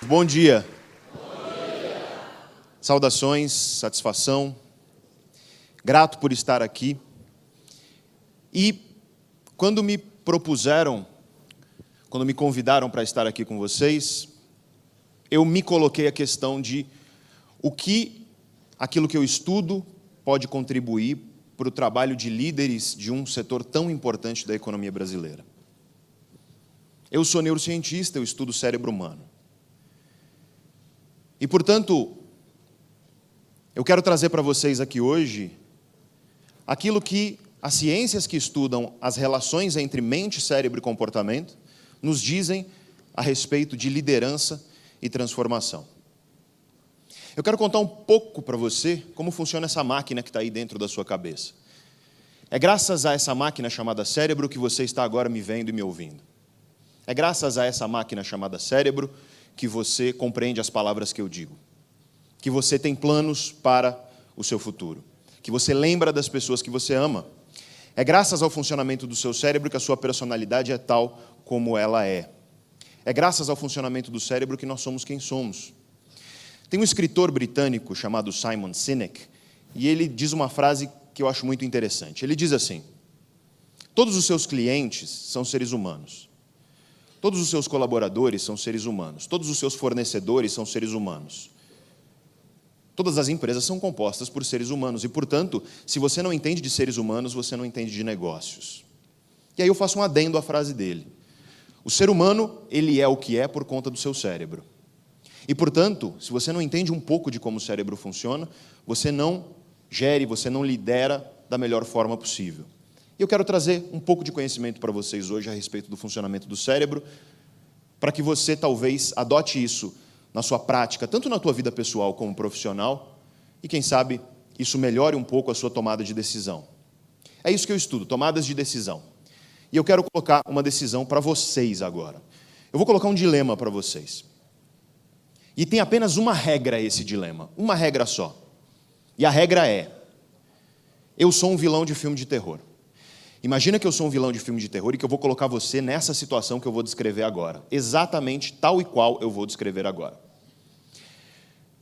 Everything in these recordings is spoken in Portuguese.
Bom dia. Saudações, satisfação, grato por estar aqui. E quando me convidaram para estar aqui com vocês, eu me coloquei a questão de aquilo que eu estudo pode contribuir para o trabalho de líderes de um setor tão importante da economia brasileira. Eu sou neurocientista, eu estudo o cérebro humano. E, portanto, eu quero trazer para vocês aqui hoje aquilo que as ciências que estudam as relações entre mente, cérebro e comportamento nos dizem a respeito de liderança e transformação. Eu quero contar um pouco para você como funciona essa máquina que está aí dentro da sua cabeça. É graças a essa máquina chamada cérebro que você está agora me vendo e me ouvindo. É graças a essa máquina chamada cérebro que você compreende as palavras que eu digo, que você tem planos para o seu futuro, que você lembra das pessoas que você ama. É graças ao funcionamento do seu cérebro que a sua personalidade é tal como ela é. É graças ao funcionamento do cérebro que nós somos quem somos. Tem um escritor britânico chamado Simon Sinek, e ele diz uma frase que eu acho muito interessante. Ele diz assim: todos os seus clientes são seres humanos. Todos os seus colaboradores são seres humanos. Todos os seus fornecedores são seres humanos. Todas as empresas são compostas por seres humanos. E, portanto, se você não entende de seres humanos, você não entende de negócios. E aí eu faço um adendo à frase dele. O ser humano, ele é o que é por conta do seu cérebro. E, portanto, se você não entende um pouco de como o cérebro funciona, você não gere, você não lidera da melhor forma possível. E eu quero trazer um pouco de conhecimento para vocês hoje a respeito do funcionamento do cérebro, para que você talvez adote isso na sua prática, tanto na tua vida pessoal como profissional, e quem sabe isso melhore um pouco a sua tomada de decisão. É isso que eu estudo, tomadas de decisão. E eu quero colocar uma decisão para vocês agora. Eu vou colocar um dilema para vocês. E tem apenas uma regra a esse dilema, uma regra só. E a regra é: eu sou um vilão de filme de terror. Imagina que eu sou um vilão de filme de terror e que eu vou colocar você nessa situação que eu vou descrever agora. Exatamente tal e qual eu vou descrever agora.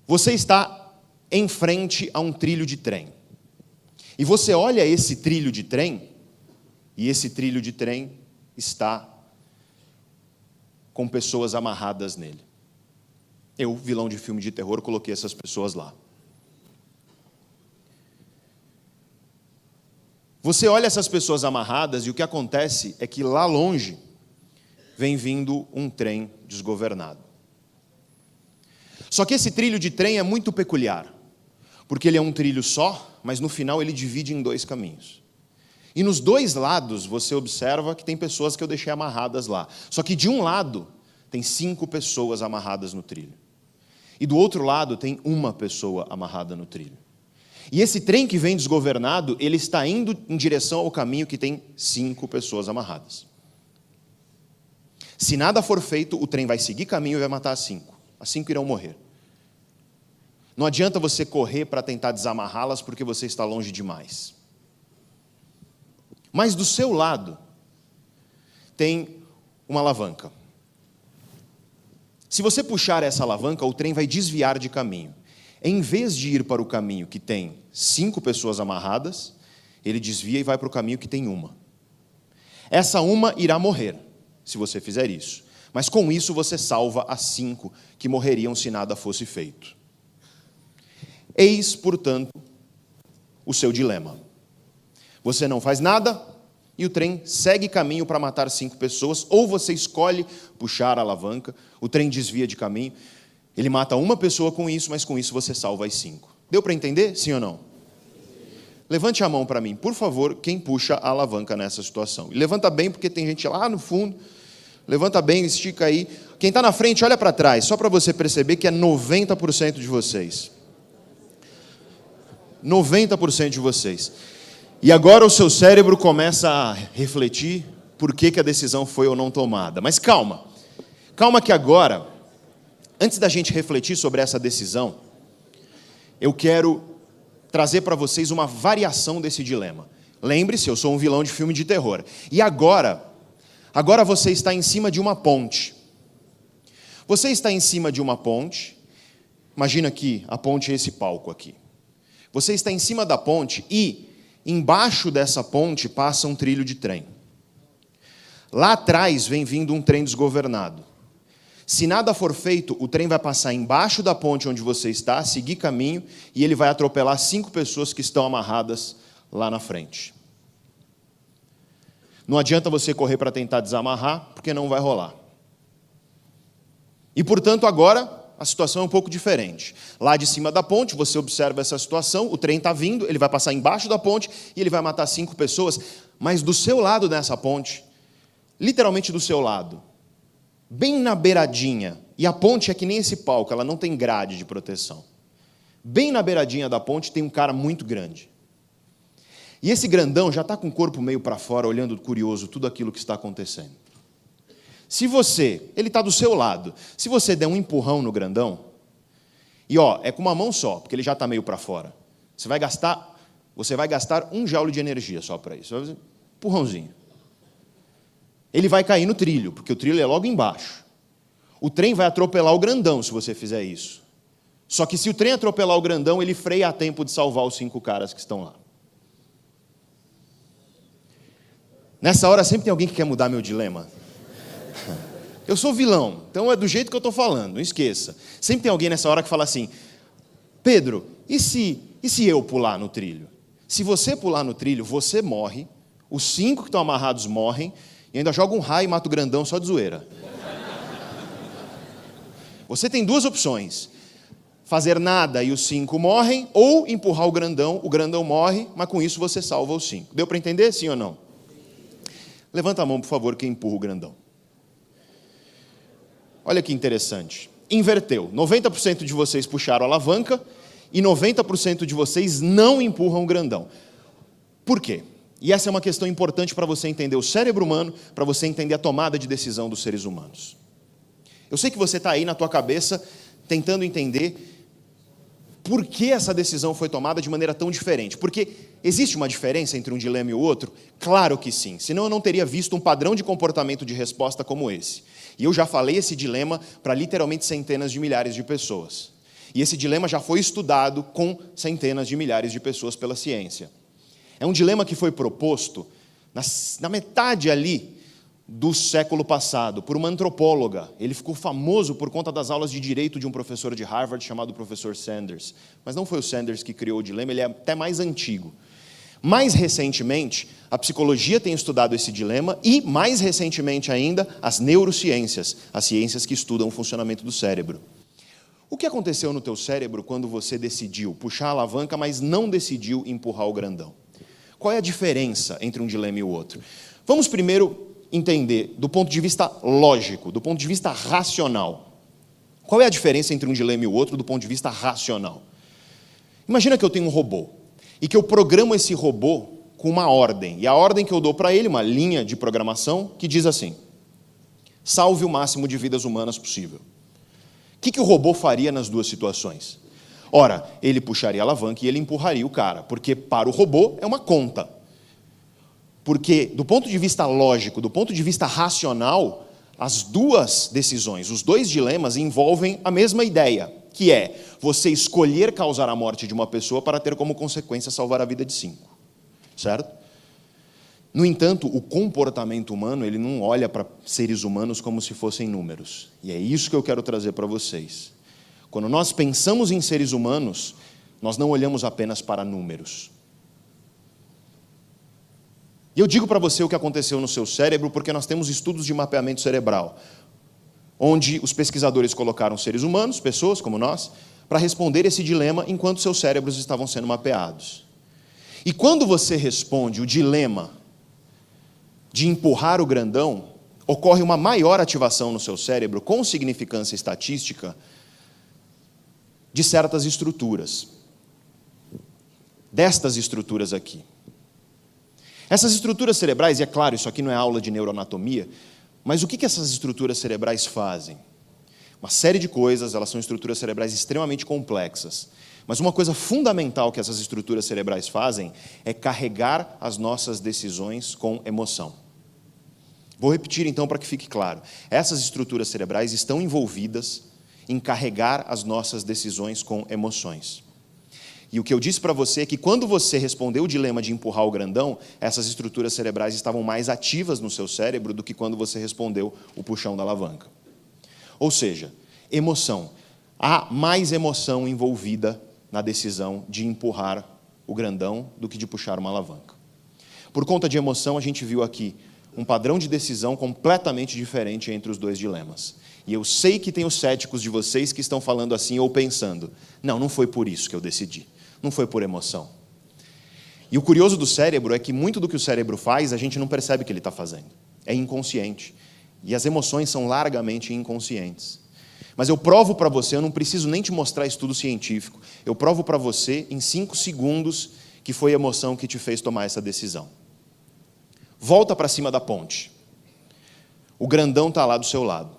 Você está em frente a um trilho de trem. E você olha esse trilho de trem, e esse trilho de trem está com pessoas amarradas nele. Eu, vilão de filme de terror, coloquei essas pessoas lá. Você olha essas pessoas amarradas e o que acontece é que lá longe vem vindo um trem desgovernado. Só que esse trilho de trem é muito peculiar, porque ele é um trilho só, mas no final ele divide em dois caminhos. E nos dois lados você observa que tem pessoas que eu deixei amarradas lá. Só que de um lado tem 5 pessoas amarradas no trilho. E do outro lado tem uma pessoa amarrada no trilho. E esse trem que vem desgovernado, ele está indo em direção ao caminho que tem 5 pessoas amarradas. Se nada for feito, o trem vai seguir caminho e vai matar as 5. As 5 irão morrer. Não adianta você correr para tentar desamarrá-las porque você está longe demais. Mas do seu lado tem uma alavanca. Se você puxar essa alavanca, o trem vai desviar de caminho. Em vez de ir para o caminho que tem 5 pessoas amarradas, ele desvia e vai para o caminho que tem uma. Essa uma irá morrer, se você fizer isso. Mas com isso você salva as 5 que morreriam se nada fosse feito. Eis, portanto, o seu dilema. Você não faz nada e o trem segue caminho para matar 5 pessoas, ou você escolhe puxar a alavanca, o trem desvia de caminho. Ele mata uma pessoa com isso, mas com isso você salva as 5. Deu para entender? Sim ou não? Levante a mão para mim, por favor, quem puxa a alavanca nessa situação. E levanta bem, porque tem gente lá no fundo. Levanta bem, estica aí. Quem está na frente, olha para trás, só para você perceber que é 90% de vocês. 90% de vocês. E agora o seu cérebro começa a refletir por que a decisão foi ou não tomada. Mas calma. Calma que agora, antes da gente refletir sobre essa decisão, eu quero trazer para vocês uma variação desse dilema. Lembre-se, eu sou um vilão de filme de terror. E agora você está em cima de uma ponte. Você está em cima de uma ponte, imagina que a ponte é esse palco aqui. Você está em cima da ponte e embaixo dessa ponte passa um trilho de trem. Lá atrás vem vindo um trem desgovernado. Se nada for feito, o trem vai passar embaixo da ponte onde você está, seguir caminho, e ele vai atropelar 5 pessoas que estão amarradas lá na frente. Não adianta você correr para tentar desamarrar, porque não vai rolar. E, portanto, agora a situação é um pouco diferente. Lá de cima da ponte, você observa essa situação, o trem está vindo, ele vai passar embaixo da ponte e ele vai matar 5 pessoas, mas do seu lado dessa ponte, literalmente do seu lado, bem na beiradinha, e a ponte é que nem esse palco, ela não tem grade de proteção. Bem na beiradinha da ponte tem um cara muito grande. E esse grandão já está com o corpo meio para fora, olhando curioso tudo aquilo que está acontecendo. Se você, ele está do seu lado, se você der um empurrão no grandão, e é com uma mão só, porque ele já está meio para fora, você vai gastar 1 joule de energia só para isso. Vai fazer empurrãozinho. Ele vai cair no trilho, porque o trilho é logo embaixo. O trem vai atropelar o grandão se você fizer isso. Só que se o trem atropelar o grandão, ele freia a tempo de salvar os 5 caras que estão lá. Nessa hora sempre tem alguém que quer mudar meu dilema. Eu sou vilão, então é do jeito que eu estou falando, não esqueça. Sempre tem alguém nessa hora que fala assim, Pedro, e se eu pular no trilho? Se você pular no trilho, você morre, os 5 que estão amarrados morrem, e ainda joga um raio e mata o grandão só de zoeira. Você tem 2 opções, fazer nada e os 5 morrem, ou empurrar o grandão morre, mas com isso você salva os 5. Deu para entender, sim ou não? Levanta a mão, por favor, quem empurra o grandão. Olha que interessante. Inverteu. 90% de vocês puxaram a alavanca e 90% de vocês não empurram o grandão. Por quê? E essa é uma questão importante para você entender o cérebro humano, para você entender a tomada de decisão dos seres humanos. Eu sei que você está aí na tua cabeça tentando entender por que essa decisão foi tomada de maneira tão diferente. Porque existe uma diferença entre um dilema e o outro? Claro que sim, senão eu não teria visto um padrão de comportamento de resposta como esse. E eu já falei esse dilema para literalmente centenas de milhares de pessoas. E esse dilema já foi estudado com centenas de milhares de pessoas pela ciência. É um dilema que foi proposto na metade ali do século passado, por uma antropóloga. Ele ficou famoso por conta das aulas de direito de um professor de Harvard chamado professor Sanders. Mas não foi o Sanders que criou o dilema, ele é até mais antigo. Mais recentemente, a psicologia tem estudado esse dilema e, mais recentemente ainda, as neurociências, as ciências que estudam o funcionamento do cérebro. O que aconteceu no teu cérebro quando você decidiu puxar a alavanca, mas não decidiu empurrar o grandão? Qual é a diferença entre um dilema e o outro? Vamos primeiro entender, do ponto de vista lógico, do ponto de vista racional. Qual é a diferença entre um dilema e o outro do ponto de vista racional? Imagina que eu tenho um robô e que eu programo esse robô com uma ordem. E a ordem que eu dou para ele, uma linha de programação, que diz assim: salve o máximo de vidas humanas possível. O que o robô faria nas 2 situações? Ora, ele puxaria a alavanca e ele empurraria o cara, porque para o robô é uma conta. Porque, do ponto de vista lógico, do ponto de vista racional, as 2 decisões, os 2 dilemas envolvem a mesma ideia, que é você escolher causar a morte de uma pessoa para ter como consequência salvar a vida de 5. Certo? No entanto, o comportamento humano, ele não olha para seres humanos como se fossem números. E é isso que eu quero trazer para vocês. Quando nós pensamos em seres humanos, nós não olhamos apenas para números. E eu digo para você o que aconteceu no seu cérebro, porque nós temos estudos de mapeamento cerebral, onde os pesquisadores colocaram seres humanos, pessoas como nós, para responder esse dilema enquanto seus cérebros estavam sendo mapeados. E quando você responde o dilema de empurrar o grandão, ocorre uma maior ativação no seu cérebro, com significância estatística, de certas estruturas. Destas estruturas aqui. Essas estruturas cerebrais, e é claro, isso aqui não é aula de neuroanatomia, mas o que essas estruturas cerebrais fazem? Uma série de coisas, elas são estruturas cerebrais extremamente complexas. Mas uma coisa fundamental que essas estruturas cerebrais fazem é carregar as nossas decisões com emoção. Vou repetir então para que fique claro. Essas estruturas cerebrais estão envolvidas em carregar as nossas decisões com emoções. E o que eu disse para você é que quando você respondeu o dilema de empurrar o grandão, essas estruturas cerebrais estavam mais ativas no seu cérebro do que quando você respondeu o puxão da alavanca. Ou seja, emoção. Há mais emoção envolvida na decisão de empurrar o grandão do que de puxar uma alavanca. Por conta de emoção, a gente viu aqui um padrão de decisão completamente diferente entre os dois dilemas. E eu sei que tem os céticos de vocês que estão falando assim ou pensando, não foi por isso que eu decidi. Não foi por emoção. E o curioso do cérebro é que muito do que o cérebro faz, a gente não percebe que ele está fazendo. É inconsciente. E as emoções são largamente inconscientes. Mas eu provo para você, eu não preciso nem te mostrar estudo científico, eu provo para você em 5 segundos que foi a emoção que te fez tomar essa decisão. Volta para cima da ponte. O grandão está lá do seu lado.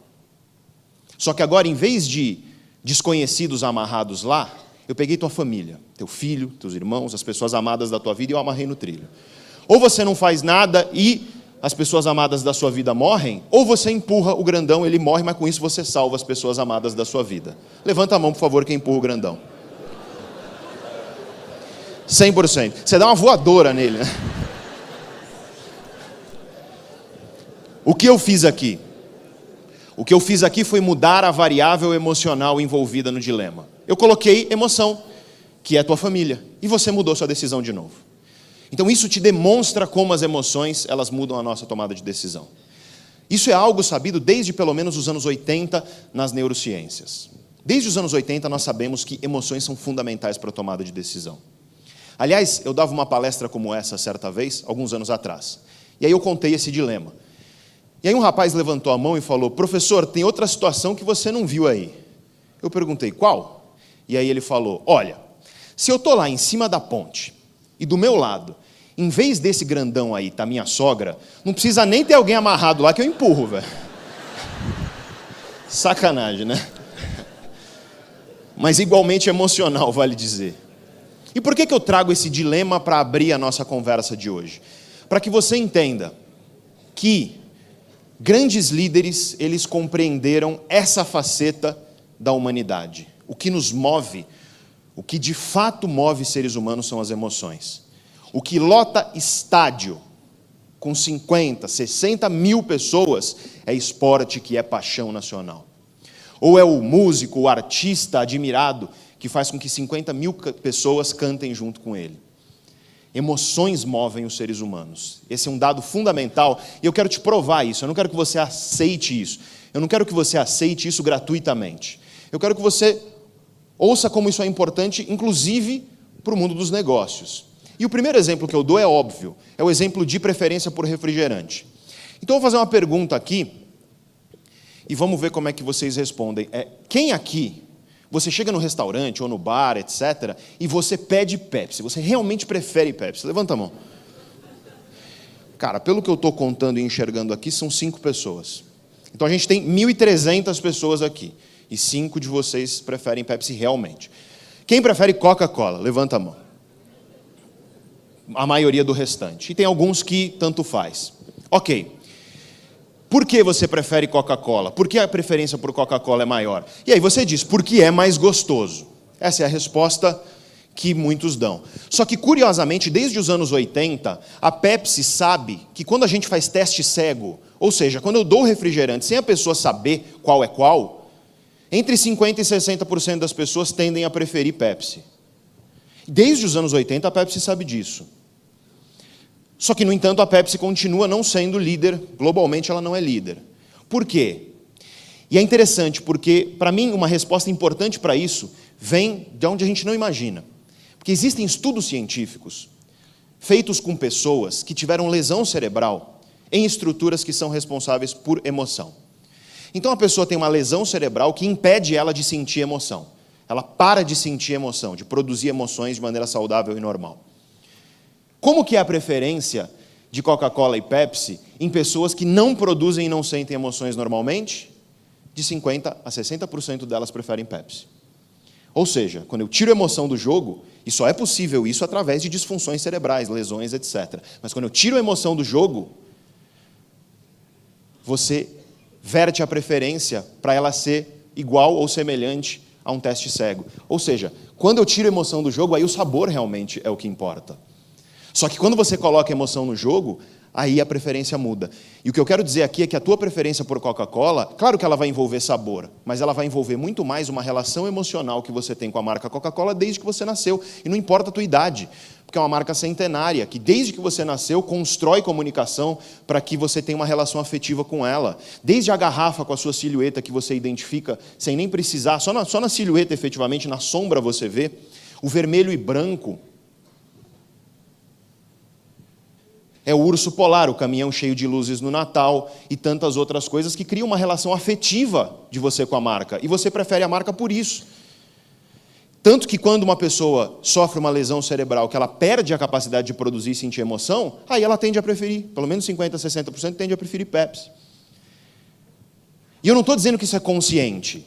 Só que agora, em vez de desconhecidos amarrados lá, eu peguei tua família, teu filho, teus irmãos, as pessoas amadas da tua vida e eu amarrei no trilho. Ou você não faz nada e as pessoas amadas da sua vida morrem, ou você empurra o grandão, ele morre, mas com isso você salva as pessoas amadas da sua vida. Levanta a mão, por favor, quem empurra o grandão. 100%. Você dá uma voadora nele, né? O que eu fiz aqui? O que eu fiz aqui foi mudar a variável emocional envolvida no dilema. Eu coloquei emoção, que é a tua família, e você mudou sua decisão de novo. Então isso te demonstra como as emoções, elas mudam a nossa tomada de decisão. Isso é algo sabido desde pelo menos os anos 80 nas neurociências. Desde os anos 80 nós sabemos que emoções são fundamentais para a tomada de decisão. Aliás, eu dava uma palestra como essa certa vez, alguns anos atrás. E aí eu contei esse dilema. E aí um rapaz levantou a mão e falou, professor, tem outra situação que você não viu aí. Eu perguntei, qual? E aí ele falou, olha, se eu estou lá em cima da ponte, e do meu lado, em vez desse grandão aí, tá minha sogra, não precisa nem ter alguém amarrado lá que eu empurro, velho. Sacanagem, né? Mas igualmente emocional, vale dizer. E por que eu trago esse dilema para abrir a nossa conversa de hoje? Para que você entenda que grandes líderes, eles compreenderam essa faceta da humanidade. O que nos move, o que de fato move seres humanos são as emoções. O que lota estádio com 50, 60 mil pessoas é esporte, que é paixão nacional. Ou é o músico, o artista admirado que faz com que 50 mil pessoas cantem junto com ele. Emoções movem os seres humanos. Esse é um dado fundamental e eu quero te provar isso. Eu não quero que você aceite isso. Eu não quero que você aceite isso gratuitamente. Eu quero que você ouça como isso é importante, inclusive para o mundo dos negócios. E o primeiro exemplo que eu dou é óbvio. É o exemplo de preferência por refrigerante. Então eu vou fazer uma pergunta aqui e vamos ver como é que vocês respondem. Quem aqui, você chega no restaurante ou no bar, etc., e você pede Pepsi, você realmente prefere Pepsi? Levanta a mão. Cara, pelo que eu estou contando e enxergando aqui, são 5 pessoas. Então a gente tem 1.300 pessoas aqui, e 5 de vocês preferem Pepsi realmente. Quem prefere Coca-Cola? Levanta a mão. A maioria do restante. E tem alguns que tanto faz. Ok. Por que você prefere Coca-Cola? Por que a preferência por Coca-Cola é maior? E aí você diz, porque é mais gostoso. Essa é a resposta que muitos dão. Só que, curiosamente, desde os anos 80, a Pepsi sabe que quando a gente faz teste cego, ou seja, quando eu dou refrigerante sem a pessoa saber qual é qual, entre 50% e 60% das pessoas tendem a preferir Pepsi. Desde os anos 80, a Pepsi sabe disso. Só que, no entanto, a Pepsi continua não sendo líder, globalmente ela não é líder. Por quê? E é interessante, porque, para mim, uma resposta importante para isso vem de onde a gente não imagina. Porque existem estudos científicos feitos com pessoas que tiveram lesão cerebral em estruturas que são responsáveis por emoção. Então, a pessoa tem uma lesão cerebral que impede ela de sentir emoção. Ela para de sentir emoção, de produzir emoções de maneira saudável e normal. Como que é a preferência de Coca-Cola e Pepsi em pessoas que não produzem e não sentem emoções normalmente? De 50% a 60% delas preferem Pepsi. Ou seja, quando eu tiro a emoção do jogo, e só é possível isso através de disfunções cerebrais, lesões, etc. Mas quando eu tiro a emoção do jogo, você verte a preferência para ela ser igual ou semelhante a um teste cego. Ou seja, quando eu tiro a emoção do jogo, aí o sabor realmente é o que importa. Só que quando você coloca a emoção no jogo, aí a preferência muda. E o que eu quero dizer aqui é que a tua preferência por Coca-Cola, claro que ela vai envolver sabor, mas ela vai envolver muito mais uma relação emocional que você tem com a marca Coca-Cola desde que você nasceu. E não importa a tua idade, porque é uma marca centenária, que desde que você nasceu constrói comunicação para que você tenha uma relação afetiva com ela. Desde a garrafa com a sua silhueta que você identifica, sem nem precisar, só na silhueta efetivamente, na sombra você vê, o vermelho e branco é o urso polar, o caminhão cheio de luzes no Natal e tantas outras coisas que criam uma relação afetiva de você com a marca. E você prefere a marca por isso. Tanto que quando uma pessoa sofre uma lesão cerebral, que ela perde a capacidade de produzir e sentir emoção, aí ela tende a preferir, pelo menos 50%, 60% tende a preferir Pepsi. E eu não estou dizendo que isso é consciente.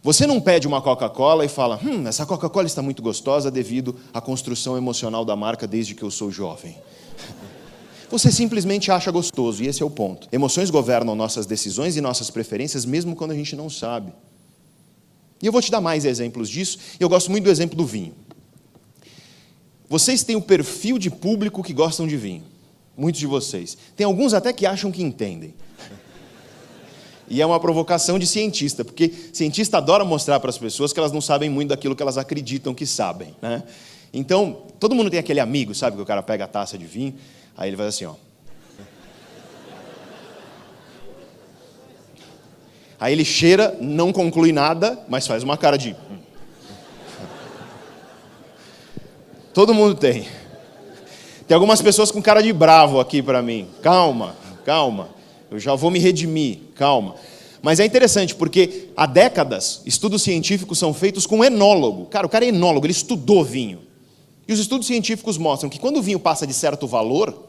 Você não pede uma Coca-Cola e fala, essa Coca-Cola está muito gostosa devido à construção emocional da marca desde que eu sou jovem. Você simplesmente acha gostoso, e esse é o ponto. Emoções governam nossas decisões e nossas preferências, mesmo quando a gente não sabe. E eu vou te dar mais exemplos disso, e eu gosto muito do exemplo do vinho. Vocês têm o perfil de público que gostam de vinho. Muitos de vocês. Tem alguns até que acham que entendem. E é uma provocação de cientista, porque cientista adora mostrar para as pessoas que elas não sabem muito daquilo que elas acreditam que sabem, né? Então, todo mundo tem aquele amigo, sabe, que o cara pega a taça de vinho, aí ele faz assim, ó. Aí ele cheira, não conclui nada, mas faz uma cara de... Todo mundo tem. Tem algumas pessoas com cara de bravo aqui para mim. Calma, calma. Eu já vou me redimir, calma. Mas é interessante, porque há décadas, estudos científicos são feitos com enólogo. Cara, o cara é enólogo, ele estudou vinho. E os estudos científicos mostram que quando o vinho passa de certo valor,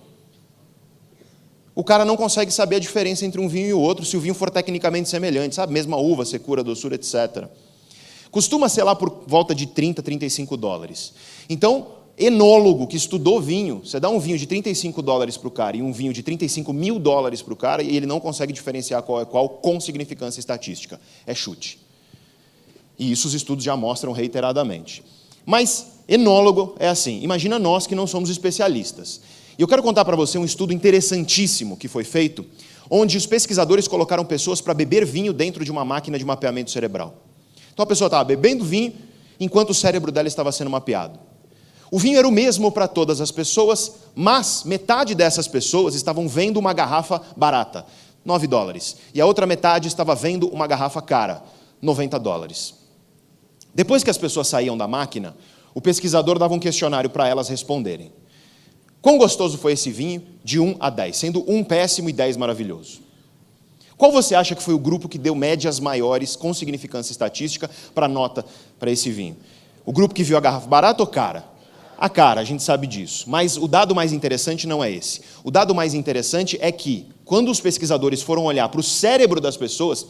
o cara não consegue saber a diferença entre um vinho e o outro, se o vinho for tecnicamente semelhante, sabe? Mesma uva, secura, doçura, etc. Costuma ser lá por volta de 30, 35 dólares. Então, enólogo que estudou vinho, você dá um vinho de 35 dólares para o cara e um vinho de 35 mil dólares para o cara, e ele não consegue diferenciar qual é qual com significância estatística. É chute. E isso os estudos já mostram reiteradamente. Mas enólogo é assim. Imagina nós que não somos especialistas. E eu quero contar para você um estudo interessantíssimo que foi feito, onde os pesquisadores colocaram pessoas para beber vinho dentro de uma máquina de mapeamento cerebral. Então a pessoa estava bebendo vinho enquanto o cérebro dela estava sendo mapeado. O vinho era o mesmo para todas as pessoas, mas metade dessas pessoas estavam vendo uma garrafa barata, 9 dólares. E a outra metade estava vendo uma garrafa cara, 90 dólares. Depois que as pessoas saíam da máquina, o pesquisador dava um questionário para elas responderem. Quão gostoso foi esse vinho? De 1 a 10, sendo 1 péssimo e 10 maravilhoso. Qual você acha que foi o grupo que deu médias maiores com significância estatística para a nota para esse vinho? O grupo que viu a garrafa barata ou cara? A cara, a gente sabe disso. Mas o dado mais interessante não é esse. O dado mais interessante é que, quando os pesquisadores foram olhar para o cérebro das pessoas,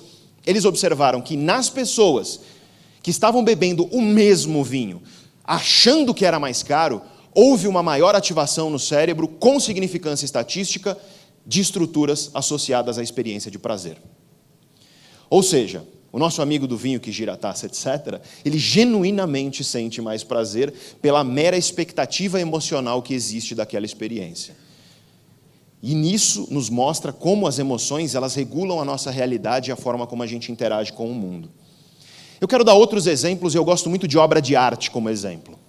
eles observaram que nas pessoas que estavam bebendo o mesmo vinho, achando que era mais caro, houve uma maior ativação no cérebro com significância estatística de estruturas associadas à experiência de prazer. Ou seja, o nosso amigo do vinho que gira a taça, etc., ele genuinamente sente mais prazer pela mera expectativa emocional que existe daquela experiência. E nisso nos mostra como as emoções, elas regulam a nossa realidade e a forma como a gente interage com o mundo. Eu quero dar outros exemplos, e eu gosto muito de obra de arte como exemplo,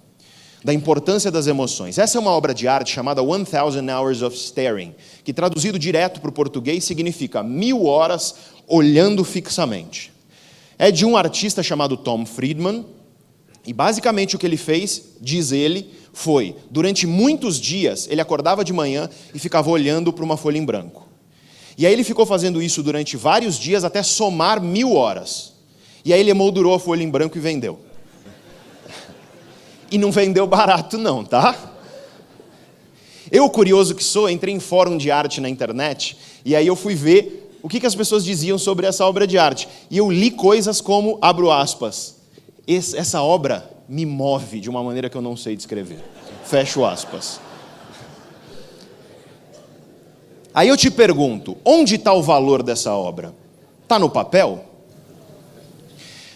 da importância das emoções. Essa é uma obra de arte chamada 1000 Hours of Staring, que traduzido direto para o português significa 1000 horas olhando fixamente. É de um artista chamado Tom Friedman, e basicamente o que ele fez, diz ele, foi, durante muitos dias, ele acordava de manhã e ficava olhando para uma folha em branco. E aí ele ficou fazendo isso durante vários dias até somar 1000 horas. E aí ele emoldurou a folha em branco e vendeu. E não vendeu barato não, tá? Eu, curioso que sou, entrei em fórum de arte na internet, e aí eu fui ver o que as pessoas diziam sobre essa obra de arte. E eu li coisas como, abro aspas, essa obra me move de uma maneira que eu não sei descrever. Fecho aspas. Aí eu te pergunto, onde está o valor dessa obra? Está no papel?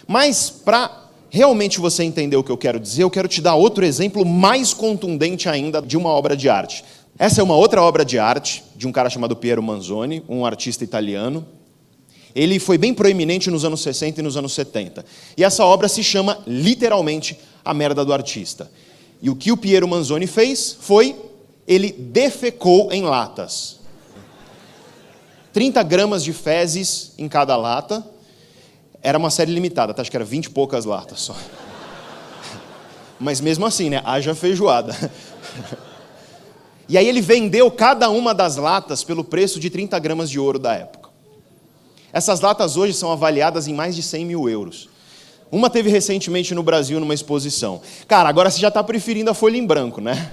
Mas para realmente você entender o que eu quero dizer, eu quero te dar outro exemplo mais contundente ainda de uma obra de arte. Essa é uma outra obra de arte de um cara chamado Piero Manzoni, um artista italiano. Ele foi bem proeminente nos anos 60 e nos anos 70. E essa obra se chama, literalmente, A Merda do Artista. E o que o Piero Manzoni fez foi, ele defecou em latas. 30 gramas de fezes em cada lata. Era uma série limitada, tá? Acho que era 20 e poucas latas só. Mas mesmo assim, né? Haja feijoada. E aí ele vendeu cada uma das latas pelo preço de 30 gramas de ouro da época. Essas latas hoje são avaliadas em mais de 100 mil euros. Uma teve recentemente no Brasil numa exposição. Cara, agora você já está preferindo a folha em branco, né?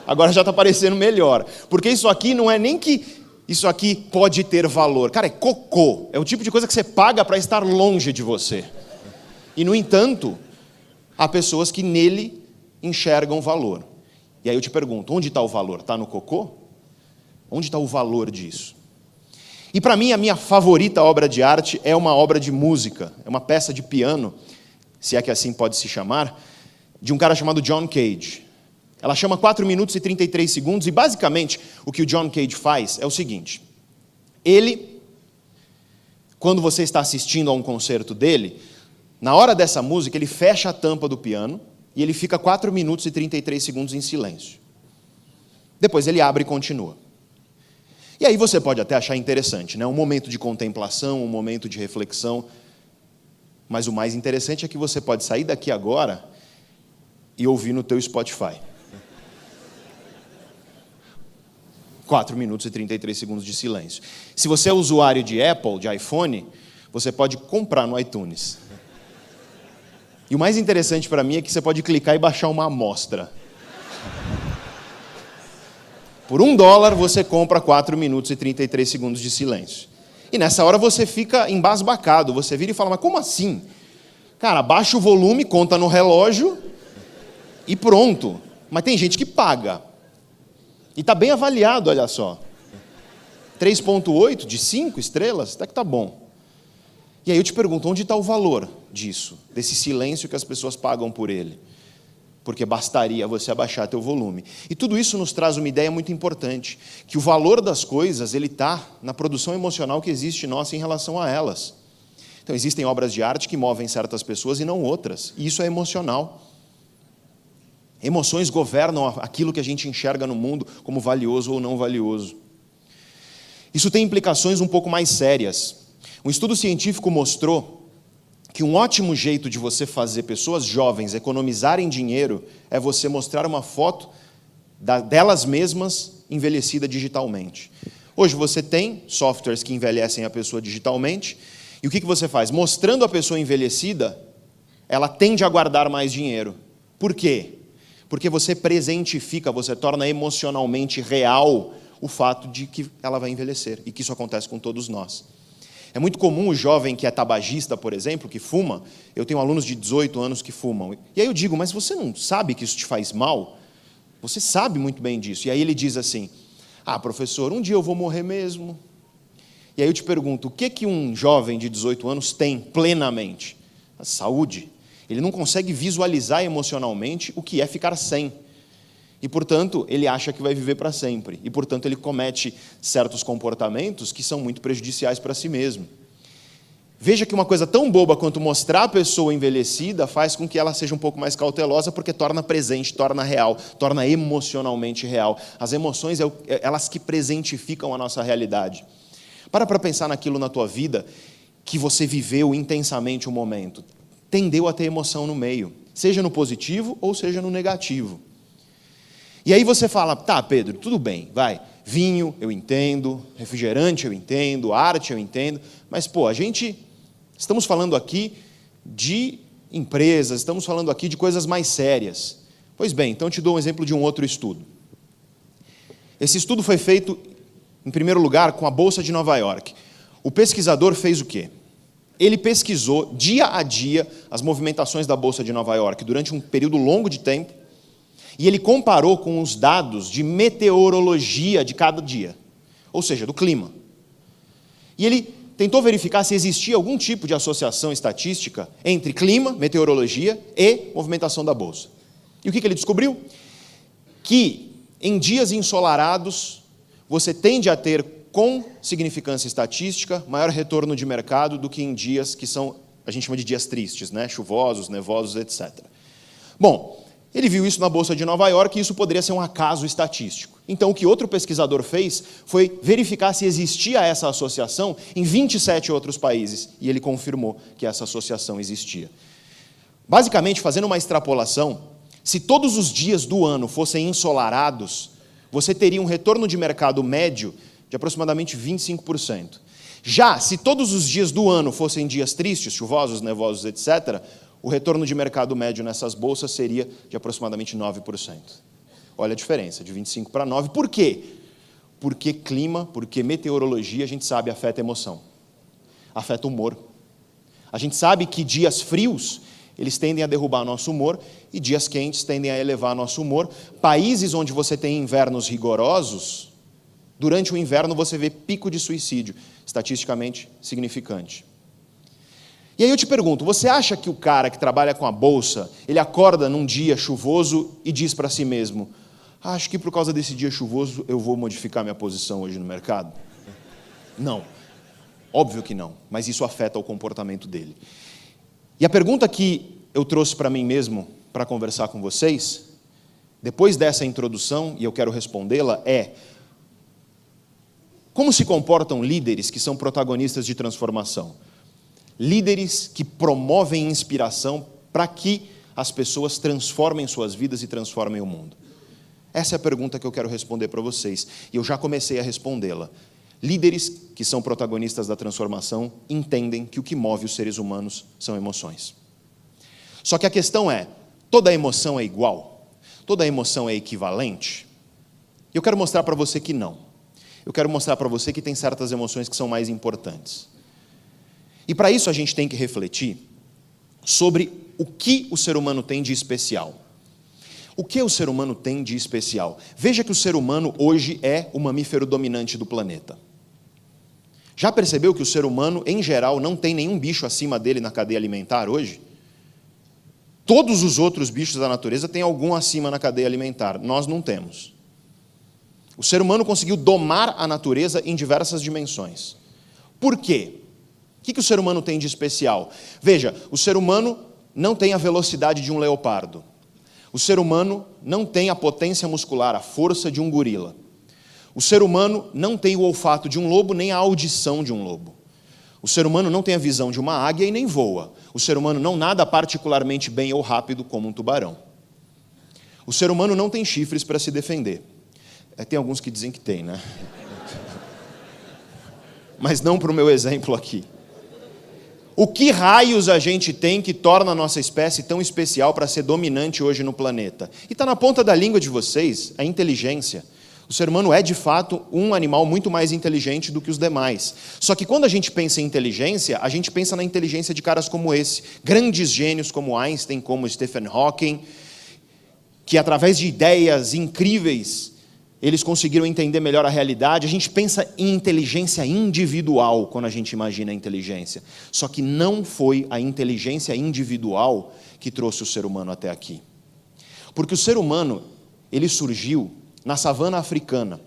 Agora já está parecendo melhor. Porque isso aqui não é nem que isso aqui pode ter valor. Cara, é cocô. É o tipo de coisa que você paga para estar longe de você. E, no entanto, há pessoas que nele enxergam valor. E aí eu te pergunto, onde está o valor? Está no cocô? Onde está o valor disso? E para mim, a minha favorita obra de arte é uma obra de música. É uma peça de piano, se é que assim pode se chamar, de um cara chamado John Cage. Ela chama 4 minutos e 33 segundos e basicamente o que o John Cage faz é o seguinte. Ele, quando você está assistindo a um concerto dele, na hora dessa música ele fecha a tampa do piano e ele fica 4 minutos e 33 segundos em silêncio. Depois ele abre e continua. E aí você pode até achar interessante, né? Um momento de contemplação, um momento de reflexão. Mas o mais interessante é que você pode sair daqui agora e ouvir no teu Spotify. 4 minutos e 33 segundos de silêncio. Se você é usuário de Apple, de iPhone, você pode comprar no iTunes. E o mais interessante para mim é que você pode clicar e baixar uma amostra. Por $1 você compra 4 minutos e 33 segundos de silêncio. E nessa hora você fica embasbacado, você vira e fala, mas como assim? Cara, baixa o volume, conta no relógio e pronto. Mas tem gente que paga. E está bem avaliado, olha só. 3,8 de 5 estrelas, até que está bom. E aí eu te pergunto, onde está o valor disso? Desse silêncio que as pessoas pagam por ele? Porque bastaria você abaixar teu volume. E tudo isso nos traz uma ideia muito importante, que o valor das coisas, ele está na produção emocional que existe nossa em relação a elas. Então existem obras de arte que movem certas pessoas e não outras, e isso é emocional. Emoções governam aquilo que a gente enxerga no mundo como valioso ou não valioso. Isso tem implicações um pouco mais sérias. Um estudo científico mostrou que um ótimo jeito de você fazer pessoas jovens economizarem dinheiro é você mostrar uma foto delas mesmas envelhecida digitalmente. Hoje você tem softwares que envelhecem a pessoa digitalmente, e o que você faz? Mostrando a pessoa envelhecida, ela tende a guardar mais dinheiro. Por quê? Porque você presentifica, você torna emocionalmente real o fato de que ela vai envelhecer, e que isso acontece com todos nós. É muito comum o jovem que é tabagista, por exemplo, que fuma. Eu tenho alunos de 18 anos que fumam. E aí eu digo, mas você não sabe que isso te faz mal? Você sabe muito bem disso. E aí ele diz assim, professor, um dia eu vou morrer mesmo. E aí eu te pergunto, o que um jovem de 18 anos tem plenamente? A saúde. Ele não consegue visualizar emocionalmente o que é ficar sem. E, portanto, ele acha que vai viver para sempre. E, portanto, ele comete certos comportamentos que são muito prejudiciais para si mesmo. Veja que uma coisa tão boba quanto mostrar a pessoa envelhecida faz com que ela seja um pouco mais cautelosa, porque torna presente, torna real, torna emocionalmente real. As emoções, elas que presentificam a nossa realidade. Para pensar naquilo na tua vida, que você viveu intensamente um momento. Tendeu a ter emoção no meio, seja no positivo ou seja no negativo. E aí você fala, tá, Pedro, tudo bem, vai, vinho eu entendo, refrigerante eu entendo, arte eu entendo, mas, estamos falando aqui de empresas, estamos falando aqui de coisas mais sérias. Pois bem, então eu te dou um exemplo de um outro estudo. Esse estudo foi feito, em primeiro lugar, com a Bolsa de Nova York. O pesquisador fez o quê? Ele pesquisou dia a dia as movimentações da Bolsa de Nova York durante um período longo de tempo, e ele comparou com os dados de meteorologia de cada dia. ou seja, do clima. E ele tentou verificar se existia algum tipo de associação estatística entre clima, meteorologia e movimentação da bolsa. E o que ele descobriu? Que em dias ensolarados, você tende a ter, com significância estatística, maior retorno de mercado do que em dias que a gente chama de dias tristes, né? Chuvosos, nevosos, etc. Bom, ele viu isso na Bolsa de Nova York e isso poderia ser um acaso estatístico. Então, o que outro pesquisador fez foi verificar se existia essa associação em 27 outros países, e ele confirmou que essa associação existia. Basicamente, fazendo uma extrapolação, se todos os dias do ano fossem ensolarados, você teria um retorno de mercado médio de aproximadamente 25%. Já, se todos os dias do ano fossem dias tristes, chuvosos, nevosos, etc., o retorno de mercado médio nessas bolsas seria de aproximadamente 9%. Olha a diferença, de 25 para 9. Por quê? Porque clima, porque meteorologia, a gente sabe, afeta a emoção, afeta o humor. A gente sabe que dias frios, eles tendem a derrubar nosso humor, e dias quentes tendem a elevar nosso humor. Países onde você tem invernos rigorosos, durante o inverno você vê pico de suicídio, estatisticamente significante. E aí eu te pergunto, você acha que o cara que trabalha com a bolsa, ele acorda num dia chuvoso e diz para si mesmo: acho que por causa desse dia chuvoso eu vou modificar minha posição hoje no mercado? Não, óbvio que não, mas isso afeta o comportamento dele. E a pergunta que eu trouxe para mim mesmo, para conversar com vocês, depois dessa introdução, e eu quero respondê-la, é: como se comportam líderes que são protagonistas de transformação? Líderes que promovem inspiração para que as pessoas transformem suas vidas e transformem o mundo. Essa é a pergunta que eu quero responder para vocês, e eu já comecei a respondê-la. Líderes que são protagonistas da transformação entendem que o que move os seres humanos são emoções. Só que a questão é, toda emoção é igual? Toda emoção é equivalente? E eu quero mostrar para você que não. Eu quero mostrar para você que tem certas emoções que são mais importantes. E para isso a gente tem que refletir sobre o que o ser humano tem de especial. O que o ser humano tem de especial? Veja que o ser humano hoje é o mamífero dominante do planeta. Já percebeu que o ser humano, em geral, não tem nenhum bicho acima dele na cadeia alimentar hoje? Todos os outros bichos da natureza têm algum acima na cadeia alimentar. Nós não temos. O ser humano conseguiu domar a natureza em diversas dimensões. Por quê? O que o ser humano tem de especial? Veja, o ser humano não tem a velocidade de um leopardo. O ser humano não tem a potência muscular, a força de um gorila. O ser humano não tem o olfato de um lobo, nem a audição de um lobo. O ser humano não tem a visão de uma águia e nem voa. O ser humano não nada particularmente bem ou rápido como um tubarão. O ser humano não tem chifres para se defender. Tem alguns que dizem que tem, né? Mas não para o meu exemplo aqui. O que raios a gente tem que torna a nossa espécie tão especial para ser dominante hoje no planeta? E está na ponta da língua de vocês, a inteligência. O ser humano é, de fato, um animal muito mais inteligente do que os demais. Só que quando a gente pensa em inteligência, a gente pensa na inteligência de caras como esse. Grandes gênios como Einstein, como Stephen Hawking, que através de ideias incríveis, eles conseguiram entender melhor a realidade. A gente pensa em inteligência individual quando a gente imagina a inteligência. Só que não foi a inteligência individual que trouxe o ser humano até aqui. Porque o ser humano, ele surgiu na savana africana.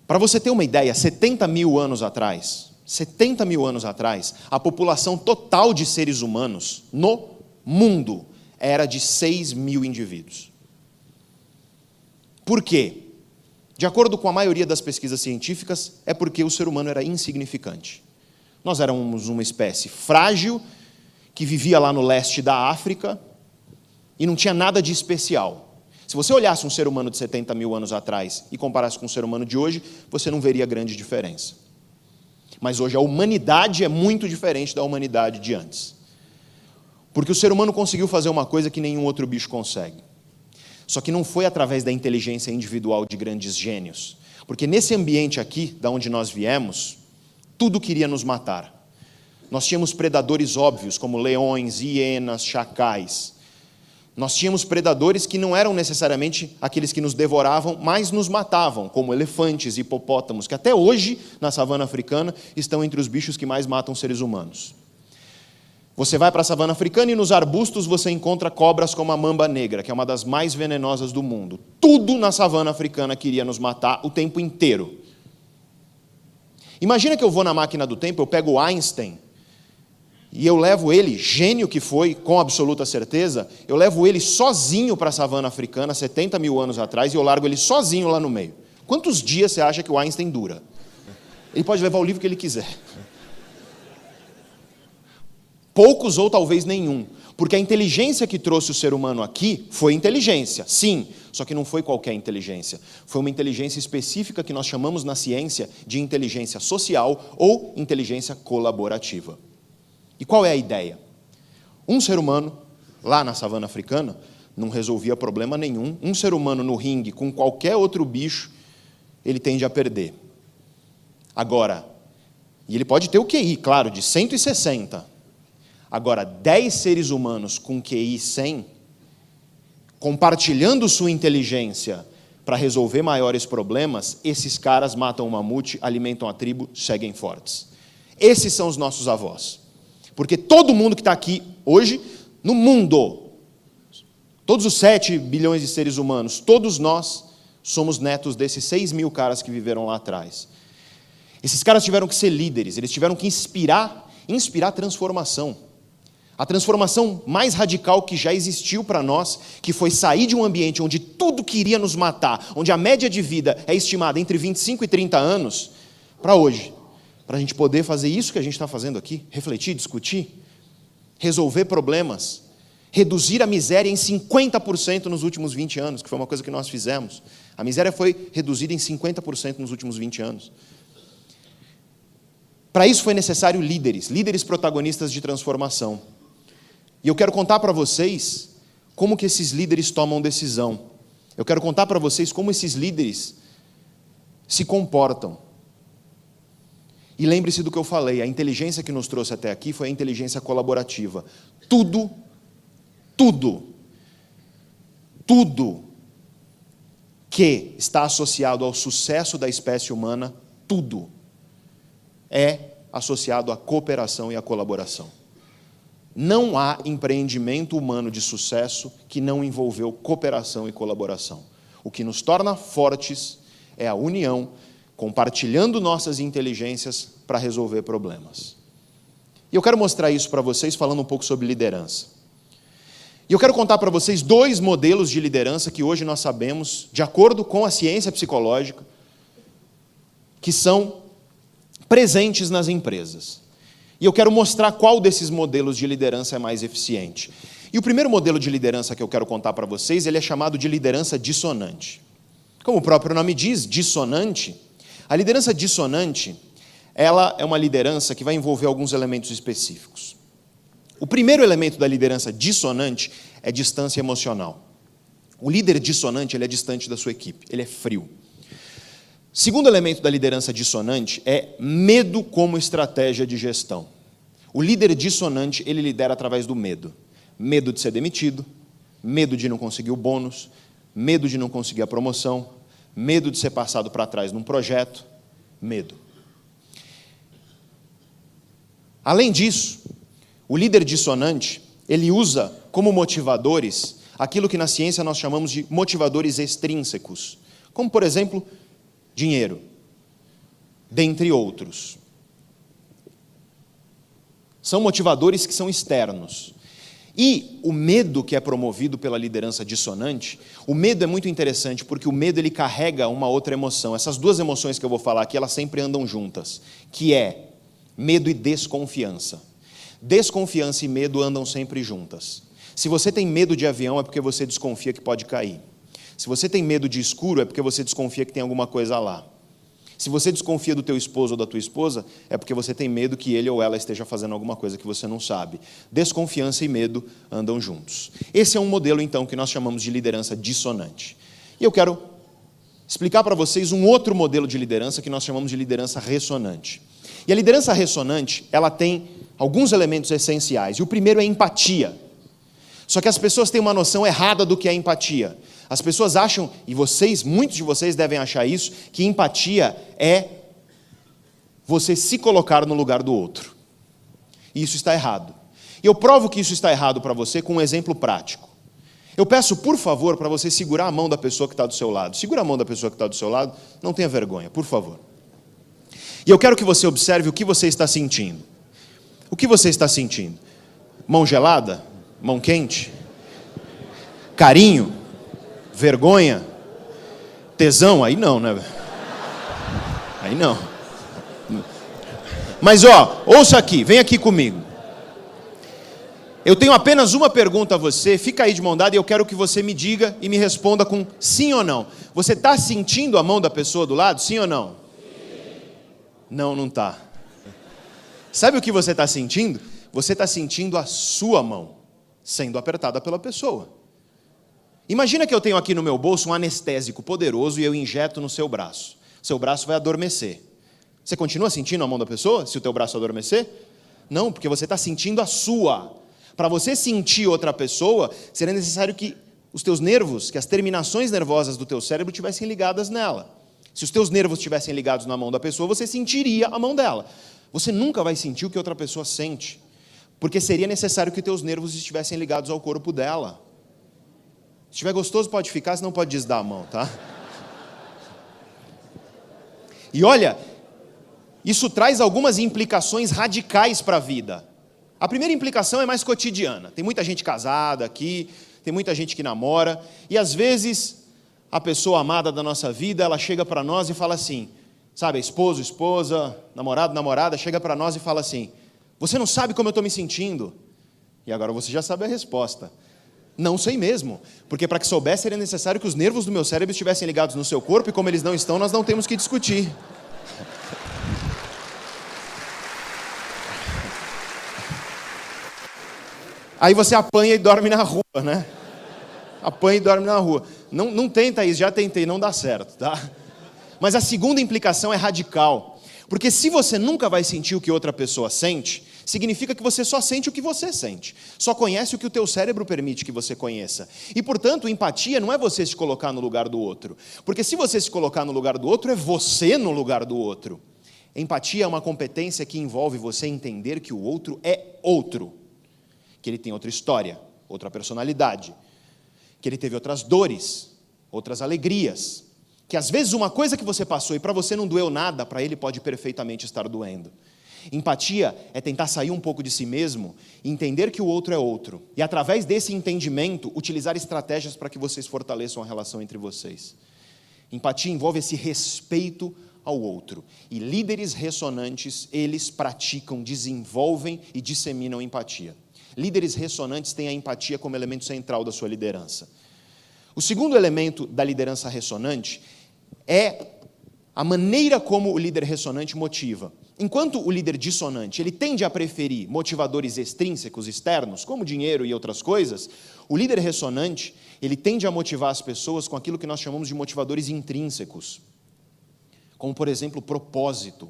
Para você ter uma ideia, 70 mil anos atrás, a população total de seres humanos no mundo era de 6 mil indivíduos. Por quê? De acordo com a maioria das pesquisas científicas, é porque o ser humano era insignificante. Nós éramos uma espécie frágil, que vivia lá no leste da África, e não tinha nada de especial. Se você olhasse um ser humano de 70 mil anos atrás e comparasse com um ser humano de hoje, você não veria grande diferença. Mas hoje a humanidade é muito diferente da humanidade de antes. Porque o ser humano conseguiu fazer uma coisa que nenhum outro bicho consegue. Só que não foi através da inteligência individual de grandes gênios. Porque nesse ambiente aqui, da onde nós viemos, tudo queria nos matar. Nós tínhamos predadores óbvios, como leões, hienas, chacais. Nós tínhamos predadores que não eram necessariamente aqueles que nos devoravam, mas nos matavam, como elefantes e hipopótamos, que até hoje, na savana africana, estão entre os bichos que mais matam seres humanos. Você vai para a savana africana e nos arbustos você encontra cobras como a mamba negra, que é uma das mais venenosas do mundo. Tudo na savana africana queria nos matar o tempo inteiro. Imagina que eu vou na máquina do tempo, eu pego Einstein, e eu levo ele, gênio que foi, com absoluta certeza, eu levo ele sozinho para a savana africana, 70 mil anos atrás, e eu largo ele sozinho lá no meio. Quantos dias você acha que o Einstein dura? Ele pode levar o livro que ele quiser. Poucos ou talvez nenhum. Porque a inteligência que trouxe o ser humano aqui foi inteligência, sim, só que não foi qualquer inteligência. Foi uma inteligência específica que nós chamamos na ciência de inteligência social ou inteligência colaborativa. E qual é a ideia? Um ser humano, lá na savana africana, não resolvia problema nenhum. Um ser humano no ringue com qualquer outro bicho, ele tende a perder. Agora, e ele pode ter o QI, claro, de 160. Agora, 10 seres humanos com QI 100, compartilhando sua inteligência para resolver maiores problemas, esses caras matam o mamute, alimentam a tribo, seguem fortes. Esses são os nossos avós. Porque todo mundo que está aqui hoje, no mundo, todos os 7 bilhões de seres humanos, todos nós somos netos desses 6 mil caras que viveram lá atrás. Esses caras tiveram que ser líderes, eles tiveram que inspirar transformação. A transformação mais radical que já existiu para nós, que foi sair de um ambiente onde tudo queria nos matar, onde a média de vida é estimada entre 25 e 30 anos, para hoje. Para a gente poder fazer isso que a gente está fazendo aqui, refletir, discutir, resolver problemas, reduzir a miséria em 50% nos últimos 20 anos, que foi uma coisa que nós fizemos. A miséria foi reduzida em 50% nos últimos 20 anos. Para isso foi necessário líderes protagonistas de transformação. E eu quero contar para vocês como que esses líderes tomam decisão. Eu quero contar para vocês como esses líderes se comportam. E lembre-se do que eu falei, a inteligência que nos trouxe até aqui foi a inteligência colaborativa. Tudo que está associado ao sucesso da espécie humana, tudo é associado à cooperação e à colaboração. Não há empreendimento humano de sucesso que não envolveu cooperação e colaboração. O que nos torna fortes é a união, compartilhando nossas inteligências para resolver problemas. E eu quero mostrar isso para vocês falando um pouco sobre liderança. E eu quero contar para vocês 2 modelos de liderança que hoje nós sabemos, de acordo com a ciência psicológica, que são presentes nas empresas. E eu quero mostrar qual desses modelos de liderança é mais eficiente. E o primeiro modelo de liderança que eu quero contar para vocês, ele é chamado de liderança dissonante. Como o próprio nome diz, dissonante. A liderança dissonante, ela é uma liderança que vai envolver alguns elementos específicos. O primeiro elemento da liderança dissonante é distância emocional. O líder dissonante, ele é distante da sua equipe, ele é frio. Segundo elemento da liderança dissonante é medo como estratégia de gestão. O líder dissonante, ele lidera através do medo. Medo de ser demitido, medo de não conseguir o bônus, medo de não conseguir a promoção, medo de ser passado para trás num projeto, medo. Além disso, o líder dissonante, ele usa como motivadores aquilo que na ciência nós chamamos de motivadores extrínsecos, como, por exemplo, dinheiro, dentre outros. São motivadores que são externos. E o medo que é promovido pela liderança dissonante, o medo é muito interessante, porque o medo ele carrega uma outra emoção. Essas 2 emoções que eu vou falar aqui, elas sempre andam juntas, que é medo e desconfiança. Desconfiança e medo andam sempre juntas. Se você tem medo de avião, é porque você desconfia que pode cair. Se você tem medo de escuro, é porque você desconfia que tem alguma coisa lá. Se você desconfia do teu esposo ou da tua esposa, é porque você tem medo que ele ou ela esteja fazendo alguma coisa que você não sabe. Desconfiança e medo andam juntos. Esse é um modelo, então, que nós chamamos de liderança dissonante. E eu quero explicar para vocês um outro modelo de liderança que nós chamamos de liderança ressonante. E a liderança ressonante, ela tem alguns elementos essenciais. E o primeiro é empatia. Só que as pessoas têm uma noção errada do que é empatia. As pessoas acham, e vocês, muitos de vocês devem achar isso, que empatia é você se colocar no lugar do outro. E isso está errado. E eu provo que isso está errado para você com um exemplo prático. Eu peço, por favor, para você segurar a mão da pessoa que está do seu lado. Segura a mão da pessoa que está do seu lado, não tenha vergonha, por favor. E eu quero que você observe o que você está sentindo. O que você está sentindo? Mão gelada? Mão quente? Carinho? Vergonha? Tesão? Aí não, né? Aí não. Mas ouça aqui, vem aqui comigo. Eu tenho apenas uma pergunta a você, fica aí de mão dada e eu quero que você me diga e me responda com sim ou não. Você está sentindo a mão da pessoa do lado, sim ou não? Sim. Não, não está. Sabe o que você está sentindo? Você está sentindo a sua mão sendo apertada pela pessoa. Imagina que eu tenho aqui no meu bolso um anestésico poderoso e eu injeto no seu braço. Seu braço vai adormecer. Você continua sentindo a mão da pessoa se o teu braço adormecer? Não, porque você está sentindo a sua. Para você sentir outra pessoa, seria necessário que os teus nervos, que as terminações nervosas do teu cérebro estivessem ligadas nela. Se os teus nervos estivessem ligados na mão da pessoa, você sentiria a mão dela. Você nunca vai sentir o que outra pessoa sente, porque seria necessário que teus nervos estivessem ligados ao corpo dela. Se estiver gostoso, pode ficar, senão pode desdar a mão, tá? E olha, isso traz algumas implicações radicais para a vida. A primeira implicação é mais cotidiana. Tem muita gente casada aqui, tem muita gente que namora, e às vezes a pessoa amada da nossa vida, ela chega para nós e fala assim, sabe, esposo, esposa, namorado, namorada, chega para nós e fala assim, você não sabe como eu estou me sentindo? E agora você já sabe a resposta. Não sei mesmo, porque para que soubesse seria necessário que os nervos do meu cérebro estivessem ligados no seu corpo, e como eles não estão, nós não temos que discutir. Aí você apanha e dorme na rua, né? Apanha e dorme na rua. Não tenta isso, já tentei, não dá certo, tá? Mas a segunda implicação é radical. Porque se você nunca vai sentir o que outra pessoa sente, significa que você só sente o que você sente. Só conhece o que o teu cérebro permite que você conheça. E, portanto, empatia não é você se colocar no lugar do outro. Porque se você se colocar no lugar do outro, é você no lugar do outro. Empatia é uma competência que envolve você entender que o outro é outro. Que ele tem outra história, outra personalidade, que ele teve outras dores, outras alegrias, que às vezes uma coisa que você passou e para você não doeu nada, para ele pode perfeitamente estar doendo. Empatia é tentar sair um pouco de si mesmo e entender que o outro é outro, e através desse entendimento, utilizar estratégias para que vocês fortaleçam a relação entre vocês. Empatia envolve esse respeito ao outro, e líderes ressonantes, eles praticam, desenvolvem e disseminam empatia. Líderes ressonantes têm a empatia como elemento central da sua liderança. O segundo elemento da liderança ressonante é a maneira como o líder ressonante motiva. Enquanto o líder dissonante, ele tende a preferir motivadores extrínsecos, externos, como dinheiro e outras coisas, o líder ressonante, ele tende a motivar as pessoas com aquilo que nós chamamos de motivadores intrínsecos, como, por exemplo, propósito.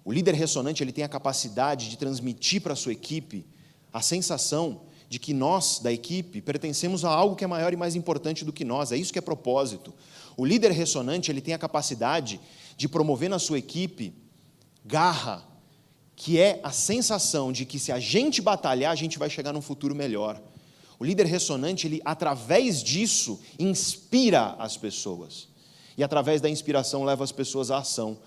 O líder ressonante, ele tem a capacidade de transmitir para a sua equipe a sensação de que nós, da equipe, pertencemos a algo que é maior e mais importante do que nós. É isso que é propósito. O líder ressonante, ele tem a capacidade de promover na sua equipe garra, que é a sensação de que se a gente batalhar, a gente vai chegar num futuro melhor. O líder ressonante, ele, através disso, inspira as pessoas. E através da inspiração, leva as pessoas à ação.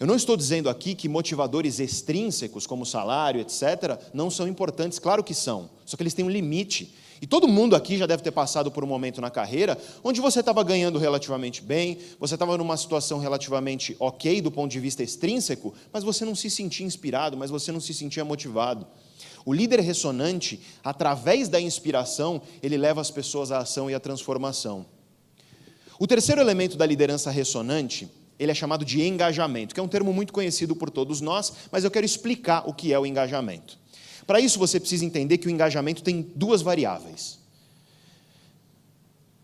Eu não estou dizendo aqui que motivadores extrínsecos, como salário, etc., não são importantes, claro que são, só que eles têm um limite. E todo mundo aqui já deve ter passado por um momento na carreira onde você estava ganhando relativamente bem, você estava numa situação relativamente ok do ponto de vista extrínseco, mas você não se sentia inspirado, mas você não se sentia motivado. O líder ressonante, através da inspiração, ele leva as pessoas à ação e à transformação. O terceiro elemento da liderança ressonante, ele é chamado de engajamento, que é um termo muito conhecido por todos nós, mas eu quero explicar o que é o engajamento. Para isso, você precisa entender que o engajamento tem duas variáveis.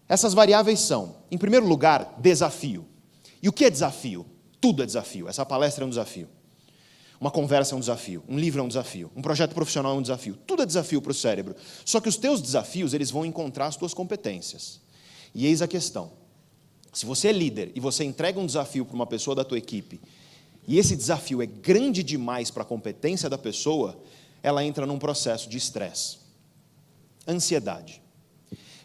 Essas variáveis são, em primeiro lugar, desafio. E o que é desafio? Tudo é desafio. Essa palestra é um desafio. Uma conversa é um desafio, um livro é um desafio, um projeto profissional é um desafio. Tudo é desafio para o cérebro. Só que os teus desafios, eles vão encontrar as tuas competências. E eis a questão. Se você é líder e você entrega um desafio para uma pessoa da tua equipe, e esse desafio é grande demais para a competência da pessoa, ela entra num processo de estresse, ansiedade.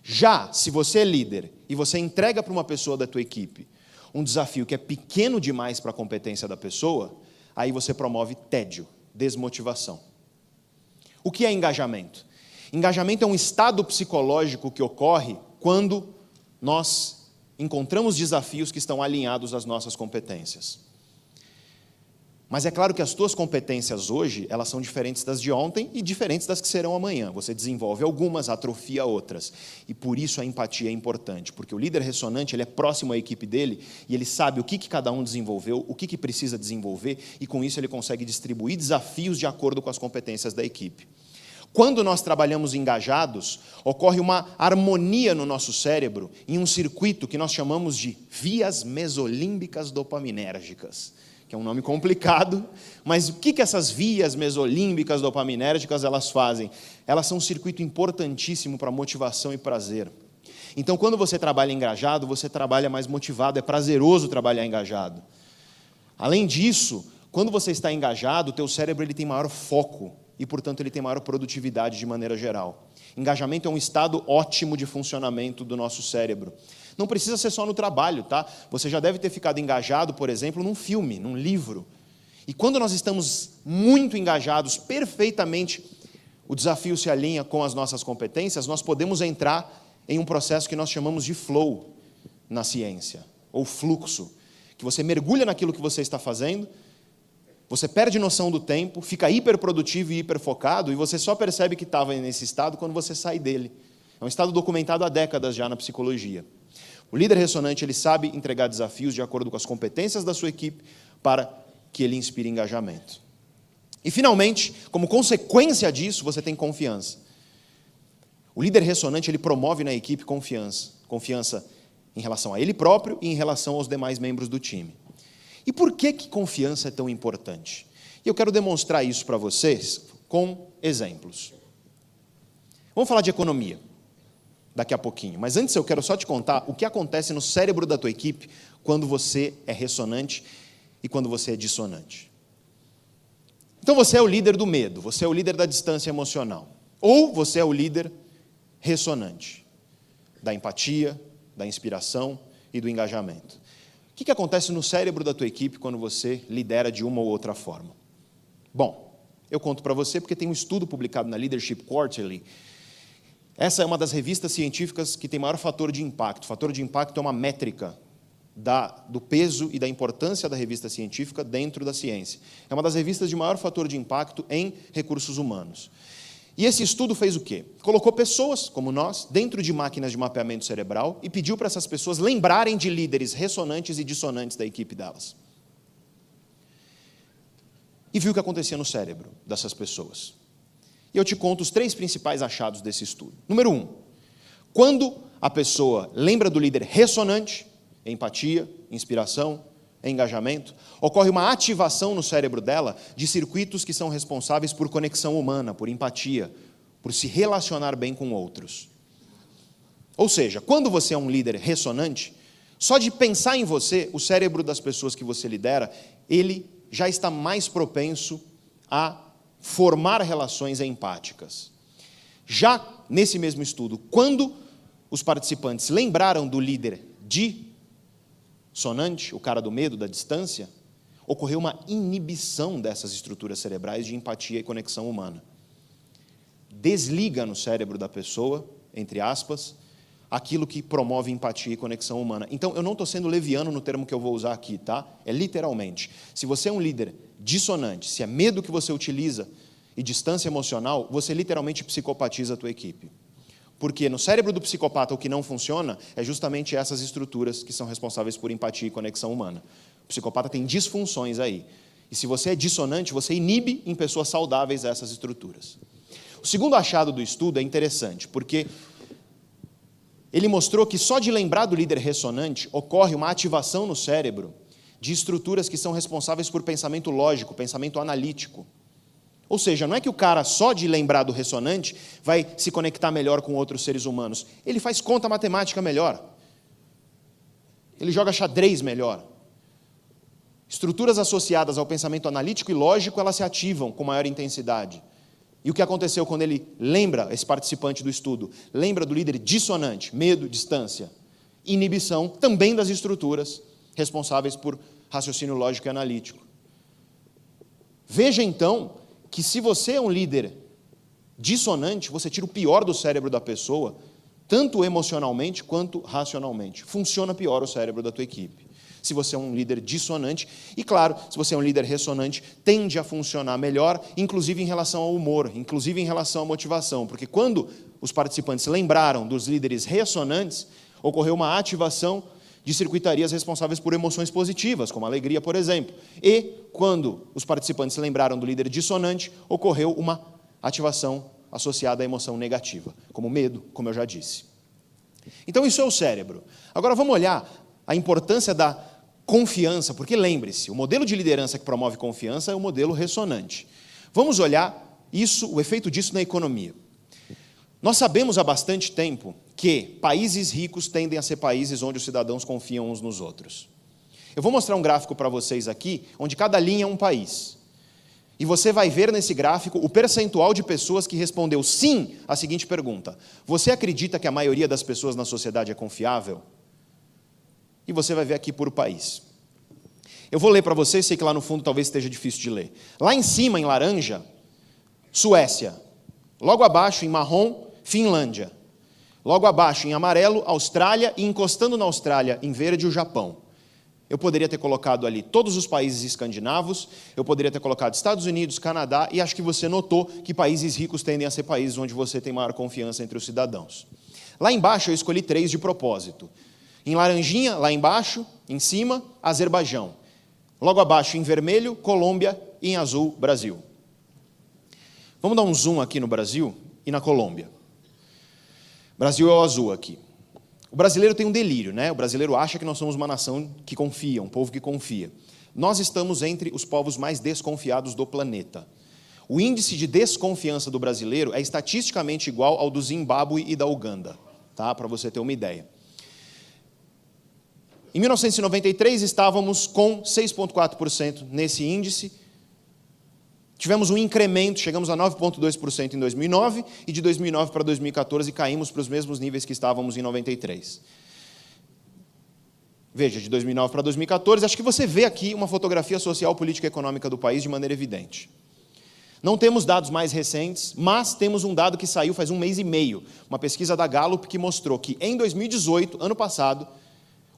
Já se você é líder e você entrega para uma pessoa da tua equipe um desafio que é pequeno demais para a competência da pessoa, aí você promove tédio, desmotivação. O que é engajamento? Engajamento é um estado psicológico que ocorre quando nós encontramos desafios que estão alinhados às nossas competências. Mas é claro que as tuas competências hoje, elas são diferentes das de ontem e diferentes das que serão amanhã. Você desenvolve algumas, atrofia outras. E por isso a empatia é importante, porque o líder ressonante, ele é próximo à equipe dele e ele sabe o que cada um desenvolveu, o que precisa desenvolver, e com isso ele consegue distribuir desafios de acordo com as competências da equipe. Quando nós trabalhamos engajados, ocorre uma harmonia no nosso cérebro em um circuito que nós chamamos de vias mesolímbicas dopaminérgicas, que é um nome complicado, mas o que essas vias mesolímbicas dopaminérgicas elas fazem? Elas são um circuito importantíssimo para motivação e prazer. Então, quando você trabalha engajado, você trabalha mais motivado, é prazeroso trabalhar engajado. Além disso, quando você está engajado, o teu cérebro ele tem maior foco e, portanto, ele tem maior produtividade de maneira geral. Engajamento é um estado ótimo de funcionamento do nosso cérebro. Não precisa ser só no trabalho, tá? Você já deve ter ficado engajado, por exemplo, num filme, num livro. E quando nós estamos muito engajados, perfeitamente, o desafio se alinha com as nossas competências, nós podemos entrar em um processo que nós chamamos de flow na ciência, ou fluxo, que você mergulha naquilo que você está fazendo, você perde noção do tempo, fica hiperprodutivo e hiperfocado, e você só percebe que estava nesse estado quando você sai dele. É um estado documentado há décadas já na psicologia. O líder ressonante, ele sabe entregar desafios de acordo com as competências da sua equipe para que ele inspire engajamento. E, finalmente, como consequência disso, você tem confiança. O líder ressonante, ele promove na equipe confiança. Confiança em relação a ele próprio e em relação aos demais membros do time. E por que confiança é tão importante? E eu quero demonstrar isso para vocês com exemplos. Vamos falar de economia daqui a pouquinho. Mas antes eu quero só te contar o que acontece no cérebro da tua equipe quando você é ressonante e quando você é dissonante. Então você é o líder do medo, você é o líder da distância emocional. Ou você é o líder ressonante, da empatia, da inspiração e do engajamento. O que acontece no cérebro da tua equipe quando você lidera de uma ou outra forma? Bom, eu conto para você porque tem um estudo publicado na Leadership Quarterly. Essa é uma das revistas científicas que tem maior fator de impacto. O fator de impacto é uma métrica do peso e da importância da revista científica dentro da ciência. É uma das revistas de maior fator de impacto em recursos humanos. E esse estudo fez o quê? Colocou pessoas, como nós, dentro de máquinas de mapeamento cerebral e pediu para essas pessoas lembrarem de líderes ressonantes e dissonantes da equipe delas. E viu o que acontecia no cérebro dessas pessoas. E eu te conto os 3 principais achados desse estudo. Número 1, quando a pessoa lembra do líder ressonante, empatia, inspiração, engajamento, ocorre uma ativação no cérebro dela de circuitos que são responsáveis por conexão humana, por empatia, por se relacionar bem com outros. Ou seja, quando você é um líder ressonante, só de pensar em você, o cérebro das pessoas que você lidera, ele já está mais propenso a formar relações empáticas. Já nesse mesmo estudo, quando os participantes lembraram do líder dissonante, o cara do medo, da distância, ocorreu uma inibição dessas estruturas cerebrais de empatia e conexão humana. Desliga no cérebro da pessoa, entre aspas, aquilo que promove empatia e conexão humana. Então, eu não estou sendo leviano no termo que eu vou usar aqui, tá? É literalmente. Se você é um líder dissonante, se é medo que você utiliza e distância emocional, você literalmente psicopatiza a tua equipe. Porque no cérebro do psicopata o que não funciona é justamente essas estruturas que são responsáveis por empatia e conexão humana. O psicopata tem disfunções aí. E se você é dissonante, você inibe em pessoas saudáveis essas estruturas. O segundo achado do estudo é interessante, porque ele mostrou que só de lembrar do líder ressonante ocorre uma ativação no cérebro de estruturas que são responsáveis por pensamento lógico, pensamento analítico. Ou seja, não é que o cara só de lembrar do ressonante vai se conectar melhor com outros seres humanos. Ele faz conta matemática melhor. Ele joga xadrez melhor. Estruturas associadas ao pensamento analítico e lógico, elas se ativam com maior intensidade. E o que aconteceu quando ele lembra, esse participante do estudo, lembra do líder dissonante, medo, distância, inibição, também das estruturas responsáveis por raciocínio lógico e analítico. Veja então que se você é um líder dissonante, você tira o pior do cérebro da pessoa, tanto emocionalmente quanto racionalmente. Funciona pior o cérebro da tua equipe. Se você é um líder dissonante, e claro, se você é um líder ressonante, tende a funcionar melhor, inclusive em relação ao humor, inclusive em relação à motivação, porque quando os participantes lembraram dos líderes ressonantes, ocorreu uma ativação de circuitarias responsáveis por emoções positivas, como a alegria, por exemplo. E, quando os participantes lembraram do líder dissonante, ocorreu uma ativação associada à emoção negativa, como medo, como eu já disse. Então, isso é o cérebro. Agora, vamos olhar a importância da confiança, porque lembre-se, o modelo de liderança que promove confiança é o modelo ressonante. Vamos olhar o efeito disso na economia. Nós sabemos há bastante tempo que países ricos tendem a ser países onde os cidadãos confiam uns nos outros. Eu vou mostrar um gráfico para vocês aqui, onde cada linha é um país. E você vai ver nesse gráfico o percentual de pessoas que respondeu sim à seguinte pergunta: você acredita que a maioria das pessoas na sociedade é confiável? E você vai ver aqui por país. Eu vou ler para vocês, sei que lá no fundo talvez esteja difícil de ler. Lá em cima, em laranja, Suécia. Logo abaixo, em marrom, Finlândia. Logo abaixo, em amarelo, Austrália, e encostando na Austrália, em verde, o Japão. Eu poderia ter colocado ali todos os países escandinavos, eu poderia ter colocado Estados Unidos, Canadá, e acho que você notou que países ricos tendem a ser países onde você tem maior confiança entre os cidadãos. Lá embaixo eu escolhi 3 de propósito. Em laranjinha, lá embaixo, em cima, Azerbaijão. Logo abaixo, em vermelho, Colômbia, e em azul, Brasil. Vamos dar um zoom aqui no Brasil e na Colômbia. Brasil é o azul aqui. O brasileiro tem um delírio, né? O brasileiro acha que nós somos uma nação que confia, um povo que confia. Nós estamos entre os povos mais desconfiados do planeta. O índice de desconfiança do brasileiro é estatisticamente igual ao do Zimbábue e da Uganda, tá? Para você ter uma ideia. Em 1993, estávamos com 6,4% nesse índice. Tivemos um incremento, chegamos a 9,2% em 2009, e de 2009 para 2014 caímos para os mesmos níveis que estávamos em 93. Veja, de 2009 para 2014, acho que você vê aqui uma fotografia social, política e econômica do país de maneira evidente. Não temos dados mais recentes, mas temos um dado que saiu faz 1 mês e meio, uma pesquisa da Gallup que mostrou que em 2018, ano passado,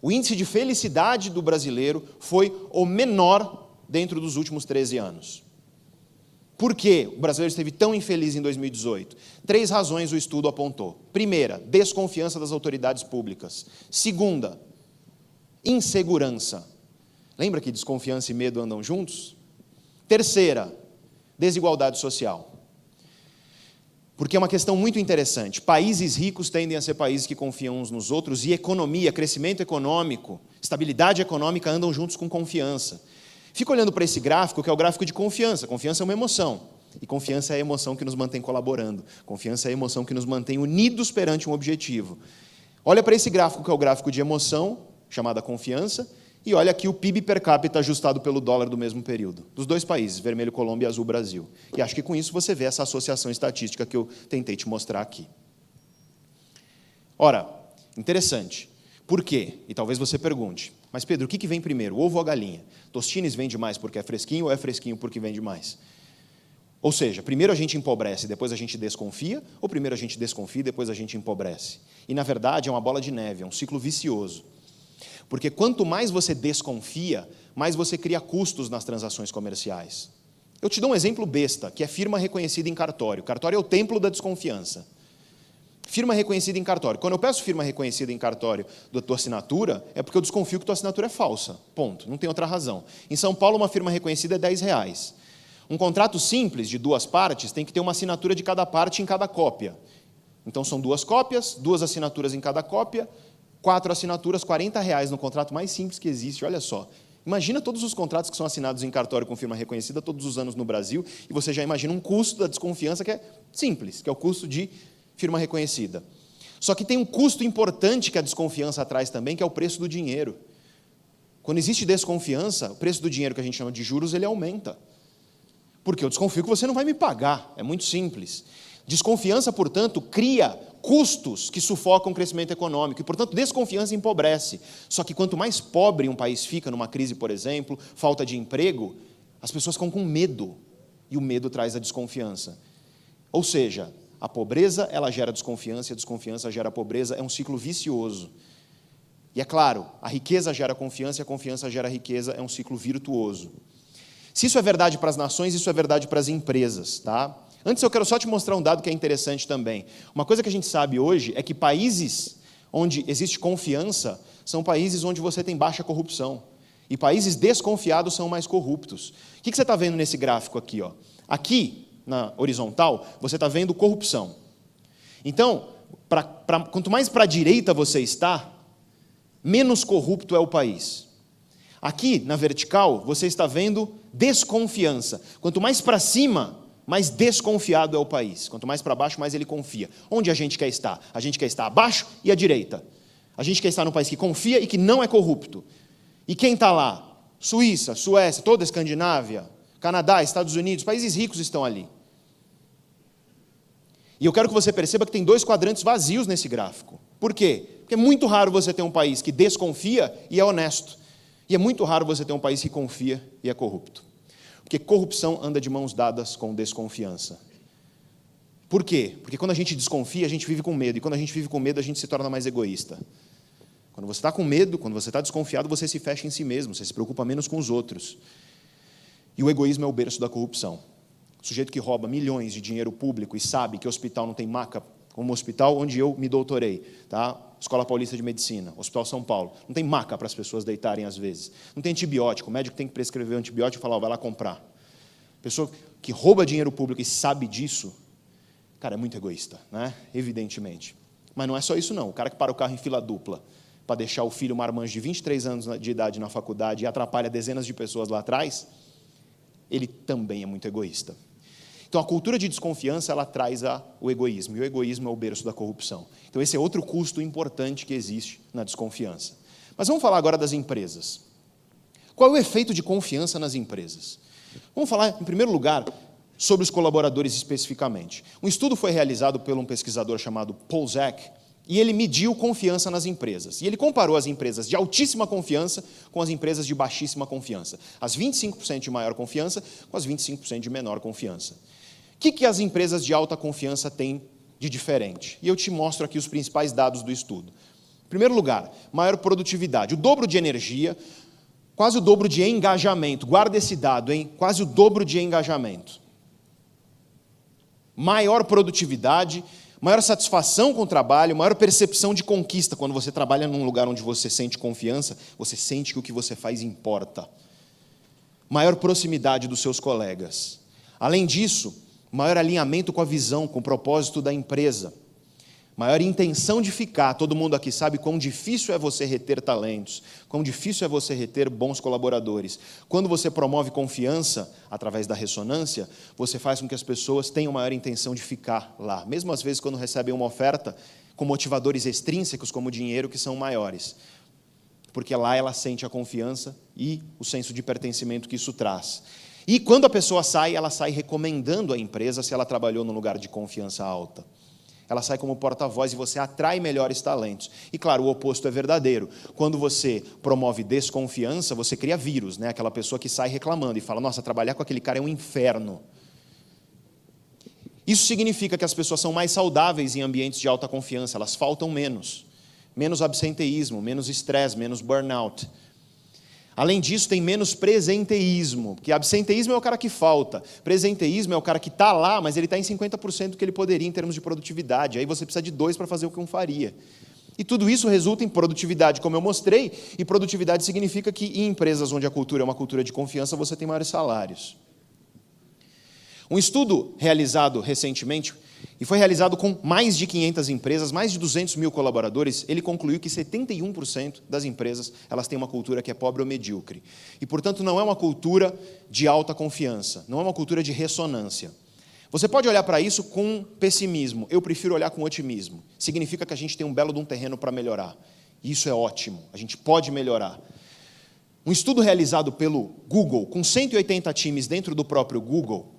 o índice de felicidade do brasileiro foi o menor dentro dos últimos 13 anos. Por que o brasileiro esteve tão infeliz em 2018? 3 razões o estudo apontou. Primeira, desconfiança das autoridades públicas. Segunda, insegurança. Lembra que desconfiança e medo andam juntos? Terceira, desigualdade social. Porque é uma questão muito interessante. Países ricos tendem a ser países que confiam uns nos outros, e economia, crescimento econômico, estabilidade econômica andam juntos com confiança. Fica olhando para esse gráfico, que é o gráfico de confiança. Confiança é uma emoção, e confiança é a emoção que nos mantém colaborando. Confiança é a emoção que nos mantém unidos perante um objetivo. Olha para esse gráfico, que é o gráfico de emoção, chamada confiança, e olha aqui o PIB per capita ajustado pelo dólar do mesmo período, dos 2 países, vermelho, Colômbia, e azul, Brasil. E acho que com isso você vê essa associação estatística que eu tentei te mostrar aqui. Ora, interessante. Por quê? E talvez você pergunte, mas Pedro, o que vem primeiro, o ovo ou a galinha? Tostines vende mais porque é fresquinho ou é fresquinho porque vende mais? Ou seja, primeiro a gente empobrece, depois a gente desconfia, ou primeiro a gente desconfia e depois a gente empobrece? E, na verdade, é uma bola de neve, é um ciclo vicioso. Porque quanto mais você desconfia, mais você cria custos nas transações comerciais. Eu te dou um exemplo besta, que é firma reconhecida em cartório. Cartório é o templo da desconfiança. Firma reconhecida em cartório. Quando eu peço firma reconhecida em cartório da tua assinatura, é porque eu desconfio que tua assinatura é falsa. Ponto. Não tem outra razão. Em São Paulo, uma firma reconhecida é R$10. Um contrato simples de 2 partes tem que ter uma assinatura de cada parte em cada cópia. Então, são 2 cópias, 2 assinaturas em cada cópia, 4 assinaturas, R$40 no contrato mais simples que existe, olha só. Imagina todos os contratos que são assinados em cartório com firma reconhecida todos os anos no Brasil, e você já imagina um custo da desconfiança que é simples, que é o custo de firma reconhecida. Só que tem um custo importante que a desconfiança traz também, que é o preço do dinheiro. Quando existe desconfiança, o preço do dinheiro que a gente chama de juros, ele aumenta. Porque eu desconfio que você não vai me pagar, é muito simples. Desconfiança, portanto, cria custos que sufocam o crescimento econômico, e, portanto, desconfiança empobrece. Só que quanto mais pobre um país fica, numa crise, por exemplo, falta de emprego, as pessoas ficam com medo, e o medo traz a desconfiança. Ou seja, a pobreza, ela gera desconfiança, e a desconfiança gera pobreza, é um ciclo vicioso. E é claro, a riqueza gera confiança, e a confiança gera riqueza, é um ciclo virtuoso. Se isso é verdade para as nações, isso é verdade para as empresas, tá? Antes eu quero só te mostrar um dado que é interessante também. Uma coisa que a gente sabe hoje é que países onde existe confiança são países onde você tem baixa corrupção. E países desconfiados são mais corruptos. O que você está vendo nesse gráfico aqui, ó? Aqui, na horizontal, você está vendo corrupção. Então, quanto mais para a direita você está, menos corrupto é o país. Aqui, na vertical, você está vendo desconfiança. Quanto mais para cima, mais desconfiado é o país. Quanto mais para baixo, mais ele confia. Onde a gente quer estar? A gente quer estar abaixo e à direita. A gente quer estar num país que confia e que não é corrupto. E quem está lá? Suíça, Suécia, toda a Escandinávia, Canadá, Estados Unidos, países ricos estão ali. E eu quero que você perceba que tem 2 quadrantes vazios nesse gráfico. Por quê? Porque é muito raro você ter um país que desconfia e é honesto. E é muito raro você ter um país que confia e é corrupto. Porque corrupção anda de mãos dadas com desconfiança. Por quê? Porque quando a gente desconfia, a gente vive com medo. E quando a gente vive com medo, a gente se torna mais egoísta. Quando você está com medo, quando você está desconfiado, você se fecha em si mesmo, você se preocupa menos com os outros. E o egoísmo é o berço da corrupção. O sujeito que rouba milhões de dinheiro público e sabe que o hospital não tem maca, como o hospital onde eu me doutorei, tá? Escola Paulista de Medicina, Hospital São Paulo. Não tem maca para as pessoas deitarem às vezes. Não tem antibiótico, o médico tem que prescrever antibiótico e falar, vai lá comprar. Pessoa que rouba dinheiro público e sabe disso, cara, é muito egoísta, né? Evidentemente. Mas não é só isso não. O cara que para o carro em fila dupla para deixar o filho marmanjo de 23 anos de idade na faculdade e atrapalha dezenas de pessoas lá atrás, ele também é muito egoísta. Então, a cultura de desconfiança, ela traz o egoísmo, e o egoísmo é o berço da corrupção. Então, esse é outro custo importante que existe na desconfiança. Mas vamos falar agora das empresas. Qual é o efeito de confiança nas empresas? Vamos falar, em primeiro lugar, sobre os colaboradores especificamente. Um estudo foi realizado por um pesquisador chamado Paul Zak, e ele mediu confiança nas empresas. E ele comparou as empresas de altíssima confiança com as empresas de baixíssima confiança. As 25% de maior confiança com as 25% de menor confiança. O que as empresas de alta confiança têm de diferente? E eu te mostro aqui os principais dados do estudo. Em primeiro lugar, maior produtividade. O dobro de energia, quase o dobro de engajamento. Guarda esse dado, hein? Quase o dobro de engajamento. Maior produtividade, maior satisfação com o trabalho, maior percepção de conquista. Quando você trabalha num lugar onde você sente confiança, você sente que o que você faz importa. Maior proximidade dos seus colegas. Além disso, maior alinhamento com a visão, com o propósito da empresa. Maior intenção de ficar. Todo mundo aqui sabe quão difícil é você reter talentos, quão difícil é você reter bons colaboradores. Quando você promove confiança, através da ressonância, você faz com que as pessoas tenham maior intenção de ficar lá. Mesmo às vezes quando recebem uma oferta com motivadores extrínsecos, como dinheiro, que são maiores. Porque lá ela sente a confiança e o senso de pertencimento que isso traz. E quando a pessoa sai, ela sai recomendando a empresa se ela trabalhou num lugar de confiança alta. Ela sai como porta-voz e você atrai melhores talentos. E claro, o oposto é verdadeiro. Quando você promove desconfiança, você cria vírus, né? Aquela pessoa que sai reclamando e fala, nossa, trabalhar com aquele cara é um inferno. Isso significa que as pessoas são mais saudáveis em ambientes de alta confiança, elas faltam menos. Menos absenteísmo, menos estresse, menos burnout. Além disso, tem menos presenteísmo, porque absenteísmo é o cara que falta, presenteísmo é o cara que está lá, mas ele está em 50% do que ele poderia em termos de produtividade, aí você precisa de 2 para fazer o que um faria. E tudo isso resulta em produtividade, como eu mostrei, e produtividade significa que em empresas onde a cultura é uma cultura de confiança, você tem maiores salários. Um estudo realizado recentemente, e foi realizado com mais de 500 empresas, mais de 200 mil colaboradores, ele concluiu que 71% das empresas elas têm uma cultura que é pobre ou medíocre. E, portanto, não é uma cultura de alta confiança, não é uma cultura de ressonância. Você pode olhar para isso com pessimismo, eu prefiro olhar com otimismo. Significa que a gente tem um belo de um terreno para melhorar. E isso é ótimo, a gente pode melhorar. Um estudo realizado pelo Google, com 180 times dentro do próprio Google,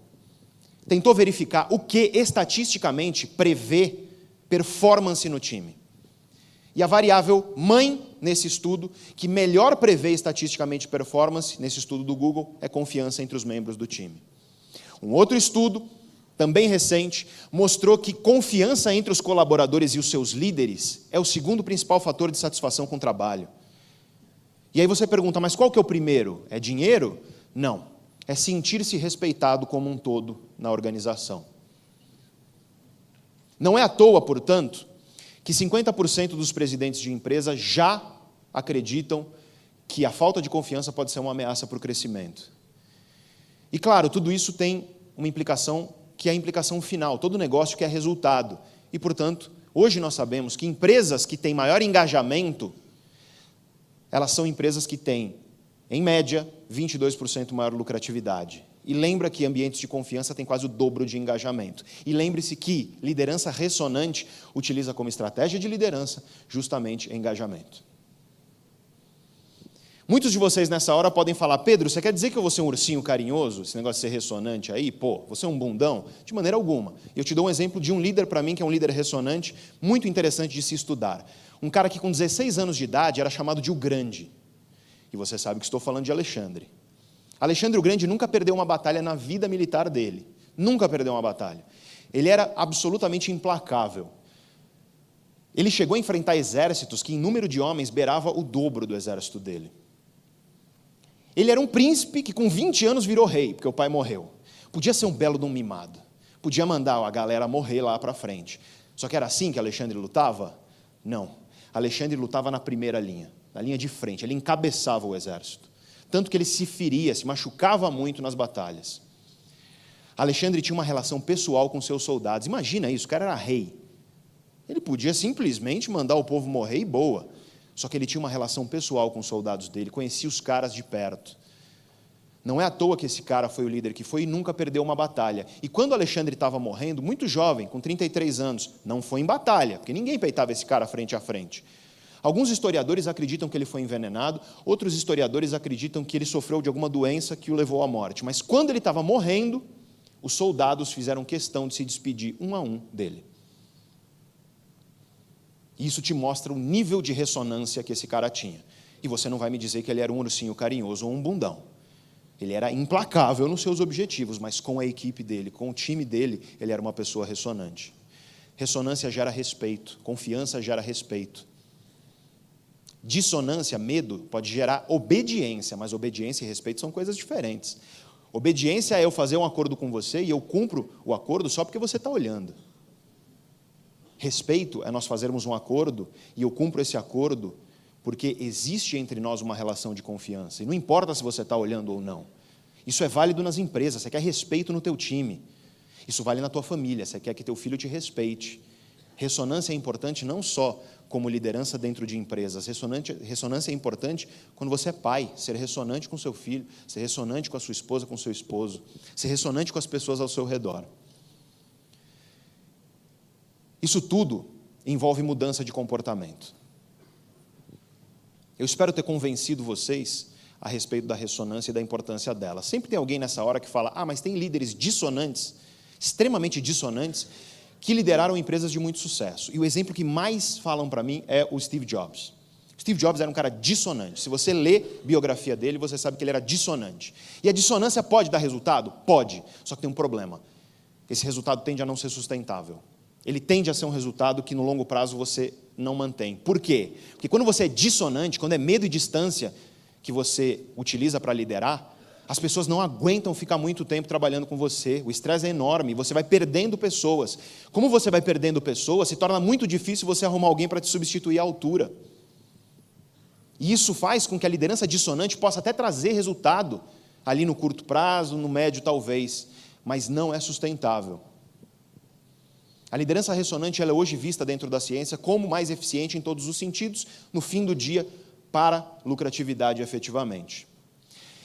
tentou verificar o que estatisticamente prevê performance no time. E a variável mãe nesse estudo, que melhor prevê estatisticamente performance, nesse estudo do Google, é confiança entre os membros do time. Um outro estudo, também recente, mostrou que confiança entre os colaboradores e os seus líderes é o segundo principal fator de satisfação com o trabalho. E aí você pergunta, mas qual que é o primeiro? É dinheiro? Não. É sentir-se respeitado como um todo na organização. Não é à toa, portanto, que 50% dos presidentes de empresa já acreditam que a falta de confiança pode ser uma ameaça para o crescimento. E, claro, tudo isso tem uma implicação que é a implicação final, todo negócio que é resultado. E, portanto, hoje nós sabemos que empresas que têm maior engajamento, elas são empresas que têm, em média, 22% maior lucratividade. E lembra que ambientes de confiança têm quase o dobro de engajamento. E lembre-se que liderança ressonante utiliza como estratégia de liderança justamente engajamento. Muitos de vocês nessa hora podem falar, Pedro, você quer dizer que eu vou ser um ursinho carinhoso? Esse negócio de ser ressonante aí? Pô, você é um bundão? De maneira alguma. Eu te dou um exemplo de um líder para mim, que é um líder ressonante, muito interessante de se estudar. Um cara que com 16 anos de idade era chamado de o Grande. E você sabe que estou falando de Alexandre. Alexandre o Grande nunca perdeu uma batalha na vida militar dele. Nunca perdeu uma batalha. Ele era absolutamente implacável. Ele chegou a enfrentar exércitos que, em número de homens, beirava o dobro do exército dele. Ele era um príncipe que com 20 anos virou rei, porque o pai morreu. Podia ser um belo de um mimado. Podia mandar a galera morrer lá para frente. Só que era assim que Alexandre lutava? Não. Alexandre lutava na primeira linha, na linha de frente. Ele encabeçava o exército. Tanto que ele se feria, se machucava muito nas batalhas. Alexandre tinha uma relação pessoal com seus soldados. Imagina isso, o cara era rei. Ele podia simplesmente mandar o povo morrer e boa. Só que ele tinha uma relação pessoal com os soldados dele, conhecia os caras de perto. Não é à toa que esse cara foi o líder que foi e nunca perdeu uma batalha. E quando Alexandre estava morrendo, muito jovem, com 33 anos, não foi em batalha, porque ninguém peitava esse cara frente a frente. Alguns historiadores acreditam que ele foi envenenado, outros historiadores acreditam que ele sofreu de alguma doença que o levou à morte. Mas quando ele estava morrendo, os soldados fizeram questão de se despedir um a um dele. E isso te mostra o nível de ressonância que esse cara tinha. E você não vai me dizer que ele era um ursinho carinhoso ou um bundão. Ele era implacável nos seus objetivos, mas com a equipe dele, com o time dele, ele era uma pessoa ressonante. Ressonância gera respeito, confiança gera respeito. Dissonância, medo, pode gerar obediência, mas obediência e respeito são coisas diferentes. Obediência é eu fazer um acordo com você e eu cumpro o acordo só porque você está olhando. Respeito é nós fazermos um acordo e eu cumpro esse acordo porque existe entre nós uma relação de confiança. E não importa se você está olhando ou não. Isso é válido nas empresas, você quer respeito no teu time. Isso vale na tua família, você quer que teu filho te respeite. Ressonância é importante não só como liderança dentro de empresas. Ressonância é importante quando você é pai, ser ressonante com seu filho, ser ressonante com a sua esposa, com o seu esposo, ser ressonante com as pessoas ao seu redor. Isso tudo envolve mudança de comportamento. Eu espero ter convencido vocês a respeito da ressonância e da importância dela. Sempre tem alguém nessa hora que fala, mas tem líderes dissonantes, extremamente dissonantes, que lideraram empresas de muito sucesso. E o exemplo que mais falam para mim é o Steve Jobs. Steve Jobs era um cara dissonante. Se você lê a biografia dele, você sabe que ele era dissonante. E a dissonância pode dar resultado? Pode. Só que tem um problema. Esse resultado tende a não ser sustentável. Ele tende a ser um resultado que no longo prazo você não mantém. Por quê? Porque quando você é dissonante, quando é medo e distância que você utiliza para liderar, as pessoas não aguentam ficar muito tempo trabalhando com você, o estresse é enorme, você vai perdendo pessoas. Como você vai perdendo pessoas, se torna muito difícil você arrumar alguém para te substituir à altura. E isso faz com que a liderança dissonante possa até trazer resultado, ali no curto prazo, no médio talvez, mas não é sustentável. A liderança ressonante ela é hoje vista dentro da ciência como mais eficiente em todos os sentidos, no fim do dia, para lucratividade efetivamente.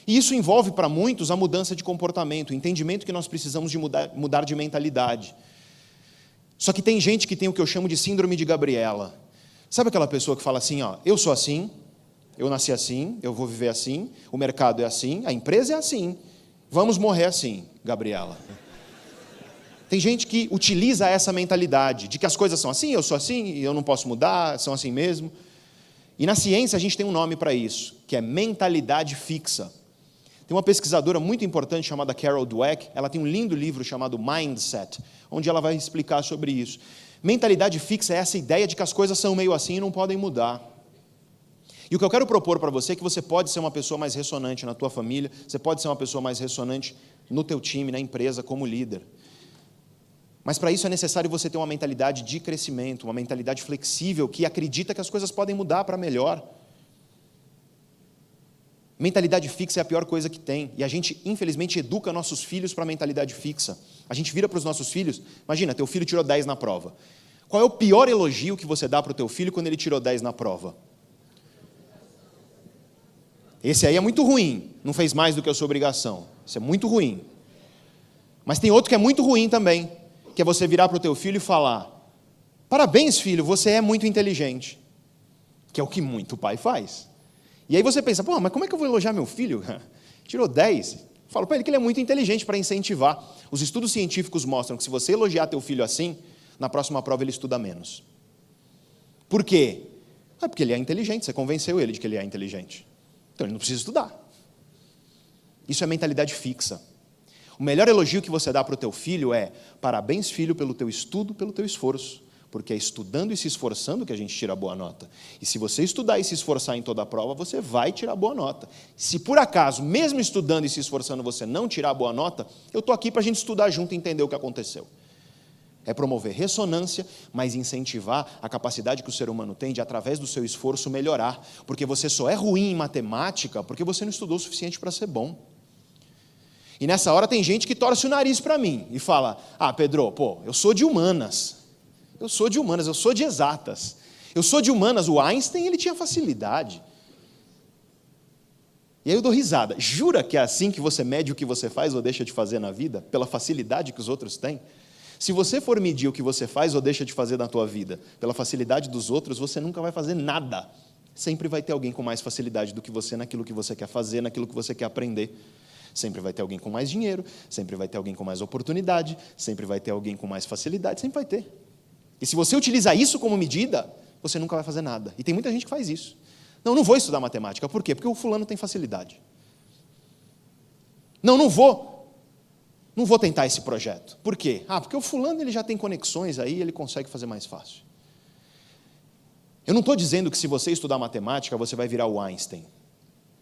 E isso envolve para muitos a mudança de comportamento, o entendimento que nós precisamos de mudar de mentalidade. Só que tem gente que tem o que eu chamo de síndrome de Gabriela. Sabe aquela pessoa que fala assim, ó, eu sou assim, eu nasci assim, eu vou viver assim, o mercado é assim, a empresa é assim, vamos morrer assim, Gabriela. Tem gente que utiliza essa mentalidade de que as coisas são assim, eu sou assim, e eu não posso mudar, são assim mesmo. E na ciência a gente tem um nome para isso, que é mentalidade fixa. Tem uma pesquisadora muito importante chamada Carol Dweck, ela tem um lindo livro chamado Mindset, onde ela vai explicar sobre isso. Mentalidade fixa é essa ideia de que as coisas são meio assim e não podem mudar. E o que eu quero propor para você é que você pode ser uma pessoa mais ressonante na tua família, você pode ser uma pessoa mais ressonante no teu time, na empresa, como líder. Mas para isso é necessário você ter uma mentalidade de crescimento, uma mentalidade flexível, que acredita que as coisas podem mudar para melhor. Mentalidade fixa é a pior coisa que tem. E a gente, infelizmente, educa nossos filhos para a mentalidade fixa. A gente vira para os nossos filhos, imagina, teu filho tirou 10 na prova. Qual é o pior elogio que você dá para o teu filho quando ele tirou 10 na prova? Esse aí é muito ruim, não fez mais do que a sua obrigação. Isso é muito ruim. Mas tem outro que é muito ruim também, que é você virar para o teu filho e falar, parabéns, filho, você é muito inteligente. Que é o que muito pai faz. E aí você pensa, pô, mas como é que eu vou elogiar meu filho? Tirou 10. Falo para ele que ele é muito inteligente para incentivar. Os estudos científicos mostram que se você elogiar teu filho assim, na próxima prova ele estuda menos. Por quê? É porque ele é inteligente, você convenceu ele de que ele é inteligente. Então ele não precisa estudar. Isso é mentalidade fixa. O melhor elogio que você dá para o teu filho é, parabéns, filho, pelo teu estudo, pelo teu esforço. Porque é estudando e se esforçando que a gente tira boa nota. E se você estudar e se esforçar em toda a prova, você vai tirar boa nota. Se por acaso, mesmo estudando e se esforçando, você não tirar boa nota, eu estou aqui para a gente estudar junto e entender o que aconteceu. É promover ressonância, mas incentivar a capacidade que o ser humano tem de, através do seu esforço, melhorar. Porque você só é ruim em matemática porque você não estudou o suficiente para ser bom. E nessa hora tem gente que torce o nariz para mim e fala, Pedro, eu sou de humanas. Eu sou de exatas. Eu sou de humanas, o Einstein ele tinha facilidade. E aí eu dou risada. Jura que é assim que você mede o que você faz ou deixa de fazer na vida? Pela facilidade que os outros têm? Se você for medir o que você faz ou deixa de fazer na tua vida pela facilidade dos outros, você nunca vai fazer nada. Sempre vai ter alguém com mais facilidade do que você naquilo que você quer fazer, naquilo que você quer aprender. Sempre vai ter alguém com mais dinheiro, sempre vai ter alguém com mais oportunidade, sempre vai ter alguém com mais facilidade, sempre vai ter. E se você utilizar isso como medida, você nunca vai fazer nada. E tem muita gente que faz isso. Não vou estudar matemática. Por quê? Porque o fulano tem facilidade. Não vou tentar esse projeto. Por quê? Porque o fulano ele já tem conexões aí, ele consegue fazer mais fácil. Eu não estou dizendo que se você estudar matemática, você vai virar o Einstein.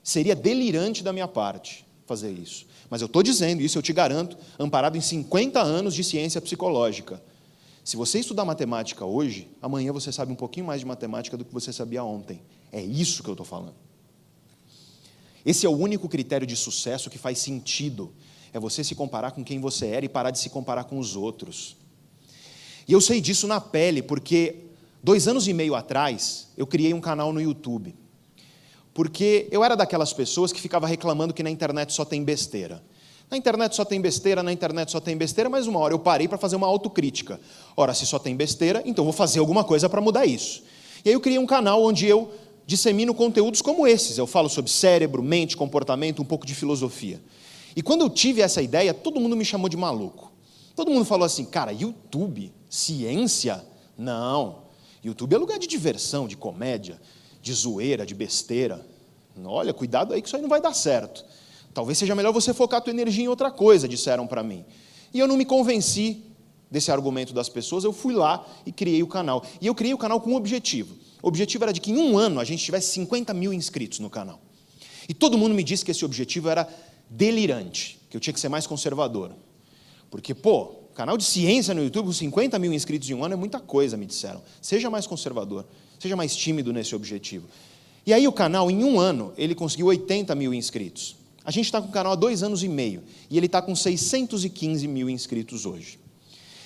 Seria delirante da minha parte fazer isso. Mas eu estou dizendo, isso eu te garanto, amparado em 50 anos de ciência psicológica. Se você estudar matemática hoje, amanhã você sabe um pouquinho mais de matemática do que você sabia ontem. É isso que eu estou falando. Esse é o único critério de sucesso que faz sentido. É você se comparar com quem você era e parar de se comparar com os outros. E eu sei disso na pele, porque 2 anos e meio atrás, eu criei um canal no YouTube. Porque eu era daquelas pessoas que ficava reclamando que na internet só tem besteira. Na internet só tem besteira, mas uma hora eu parei para fazer uma autocrítica. Ora, se só tem besteira, então vou fazer alguma coisa para mudar isso. E aí eu criei um canal onde eu dissemino conteúdos como esses. Eu falo sobre cérebro, mente, comportamento, um pouco de filosofia. E quando eu tive essa ideia, todo mundo me chamou de maluco. Todo mundo falou assim, cara, YouTube, ciência? Não. YouTube é lugar de diversão, de comédia, de zoeira, de besteira. Olha, cuidado aí que isso aí não vai dar certo. Talvez seja melhor você focar a tua energia em outra coisa, disseram para mim. E eu não me convenci desse argumento das pessoas, eu fui lá e criei o canal. E eu criei o canal com um objetivo. O objetivo era de que em 1 ano a gente tivesse 50 mil inscritos no canal. E todo mundo me disse que esse objetivo era delirante, que eu tinha que ser mais conservador. Porque, canal de ciência no YouTube com 50 mil inscritos em 1 ano é muita coisa, me disseram. Seja mais conservador, seja mais tímido nesse objetivo. E aí o canal, em 1 ano, ele conseguiu 80 mil inscritos. A gente está com o canal há 2 anos e meio, e ele está com 615 mil inscritos hoje.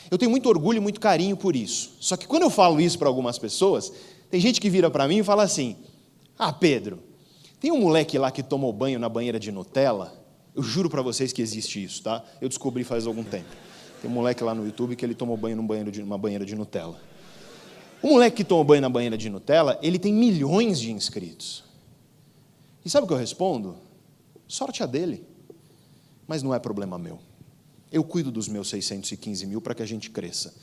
Eu tenho muito orgulho e muito carinho por isso. Só que quando eu falo isso para algumas pessoas, tem gente que vira para mim e fala assim, Pedro, tem um moleque lá que tomou banho na banheira de Nutella? Eu juro para vocês que existe isso, tá? Eu descobri faz algum tempo. Tem um moleque lá no YouTube que ele tomou banho numa banheira de Nutella. O moleque que tomou banho na banheira de Nutella, ele tem milhões de inscritos. E sabe o que eu respondo? Sorte a dele. Mas não é problema meu. Eu cuido dos meus 615 mil para que a gente cresça.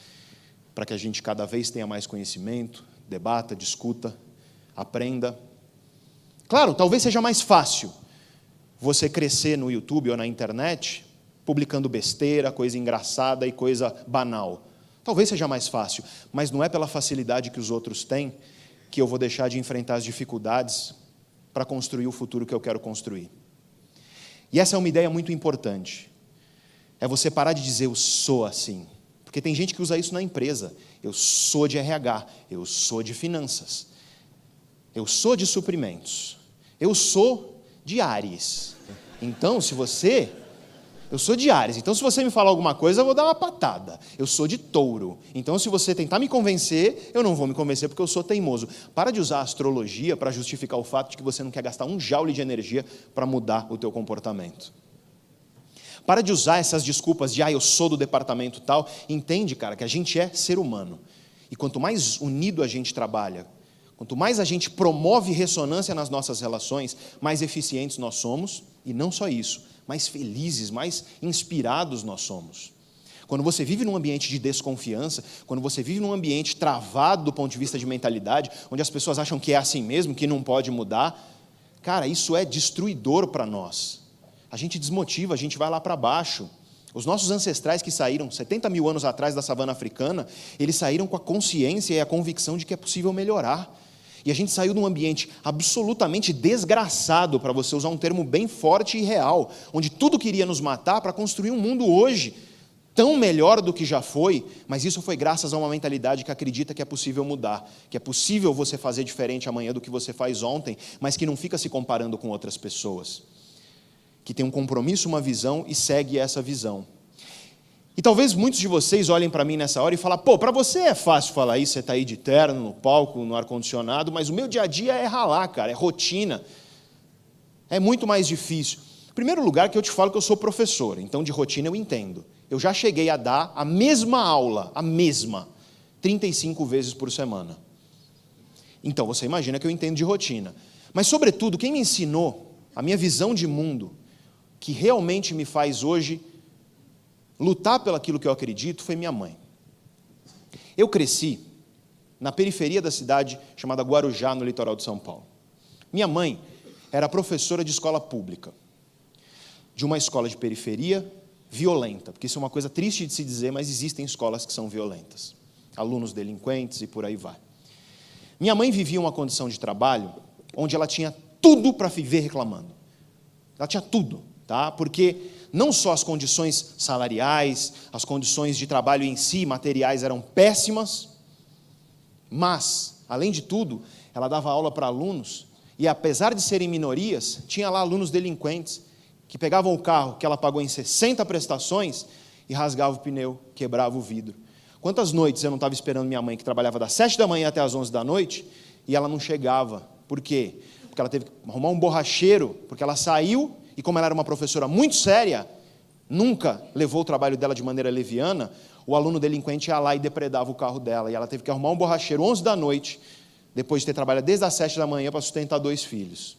Para que a gente cada vez tenha mais conhecimento, debata, discuta, aprenda. Claro, talvez seja mais fácil você crescer no YouTube ou na internet, publicando besteira, coisa engraçada e coisa banal. Talvez seja mais fácil, mas não é pela facilidade que os outros têm que eu vou deixar de enfrentar as dificuldades para construir o futuro que eu quero construir. E essa é uma ideia muito importante. É você parar de dizer eu sou assim. Porque tem gente que usa isso na empresa. Eu sou de RH, eu sou de finanças, eu sou de suprimentos, eu sou de Áries. Então, eu sou de Áries, então se você me falar alguma coisa, eu vou dar uma patada. Eu sou de Touro, então se você tentar me convencer, eu não vou me convencer porque eu sou teimoso. Para de usar a astrologia para justificar o fato de que você não quer gastar um joule de energia para mudar o teu comportamento. Para de usar essas desculpas de, eu sou do departamento tal. Entende, cara, que a gente é ser humano. E quanto mais unido a gente trabalha, quanto mais a gente promove ressonância nas nossas relações, mais eficientes nós somos, e não só isso, mais felizes, mais inspirados nós somos. Quando você vive num ambiente de desconfiança, quando você vive num ambiente travado do ponto de vista de mentalidade, onde as pessoas acham que é assim mesmo, que não pode mudar, cara, isso é destruidor para nós. A gente desmotiva, a gente vai lá para baixo. Os nossos ancestrais que saíram 70 mil anos atrás da savana africana, eles saíram com a consciência e a convicção de que é possível melhorar. E a gente saiu de um ambiente absolutamente desgraçado, para você usar um termo bem forte e real, onde tudo queria nos matar para construir um mundo hoje tão melhor do que já foi, mas isso foi graças a uma mentalidade que acredita que é possível mudar, que é possível você fazer diferente amanhã do que você faz ontem, mas que não fica se comparando com outras pessoas, que tem um compromisso, uma visão e segue essa visão. E talvez muitos de vocês olhem para mim nessa hora e falem, para você é fácil falar isso, você está aí de terno, no palco, no ar-condicionado, mas o meu dia a dia é ralar, cara, é rotina. É muito mais difícil. Em primeiro lugar, que eu te falo que eu sou professor, então de rotina eu entendo. Eu já cheguei a dar a mesma aula, 35 vezes por semana. Então, você imagina que eu entendo de rotina. Mas, sobretudo, quem me ensinou a minha visão de mundo, que realmente me faz hoje lutar pelo aquilo que eu acredito, foi minha mãe. Eu cresci na periferia da cidade chamada Guarujá, no litoral de São Paulo. Minha mãe era professora de escola pública, de uma escola de periferia violenta, porque isso é uma coisa triste de se dizer, mas existem escolas que são violentas, alunos delinquentes e por aí vai. Minha mãe vivia uma condição de trabalho onde ela tinha tudo para viver reclamando. Ela tinha tudo, tá? Porque não só as condições salariais, as condições de trabalho em si, materiais, eram péssimas, mas, além de tudo, ela dava aula para alunos, e apesar de serem minorias, tinha lá alunos delinquentes, que pegavam o carro que ela pagou em 60 prestações, e rasgava o pneu, quebrava o vidro. Quantas noites eu não estava esperando minha mãe, que trabalhava das 7 da manhã até as 11 da noite, e ela não chegava. Por quê? Porque ela teve que arrumar um borracheiro, porque ela saiu, e como ela era uma professora muito séria, nunca levou o trabalho dela de maneira leviana, o aluno delinquente ia lá e depredava o carro dela, e ela teve que arrumar um borracheiro 11 da noite, depois de ter trabalhado desde as 7 da manhã para sustentar 2 filhos.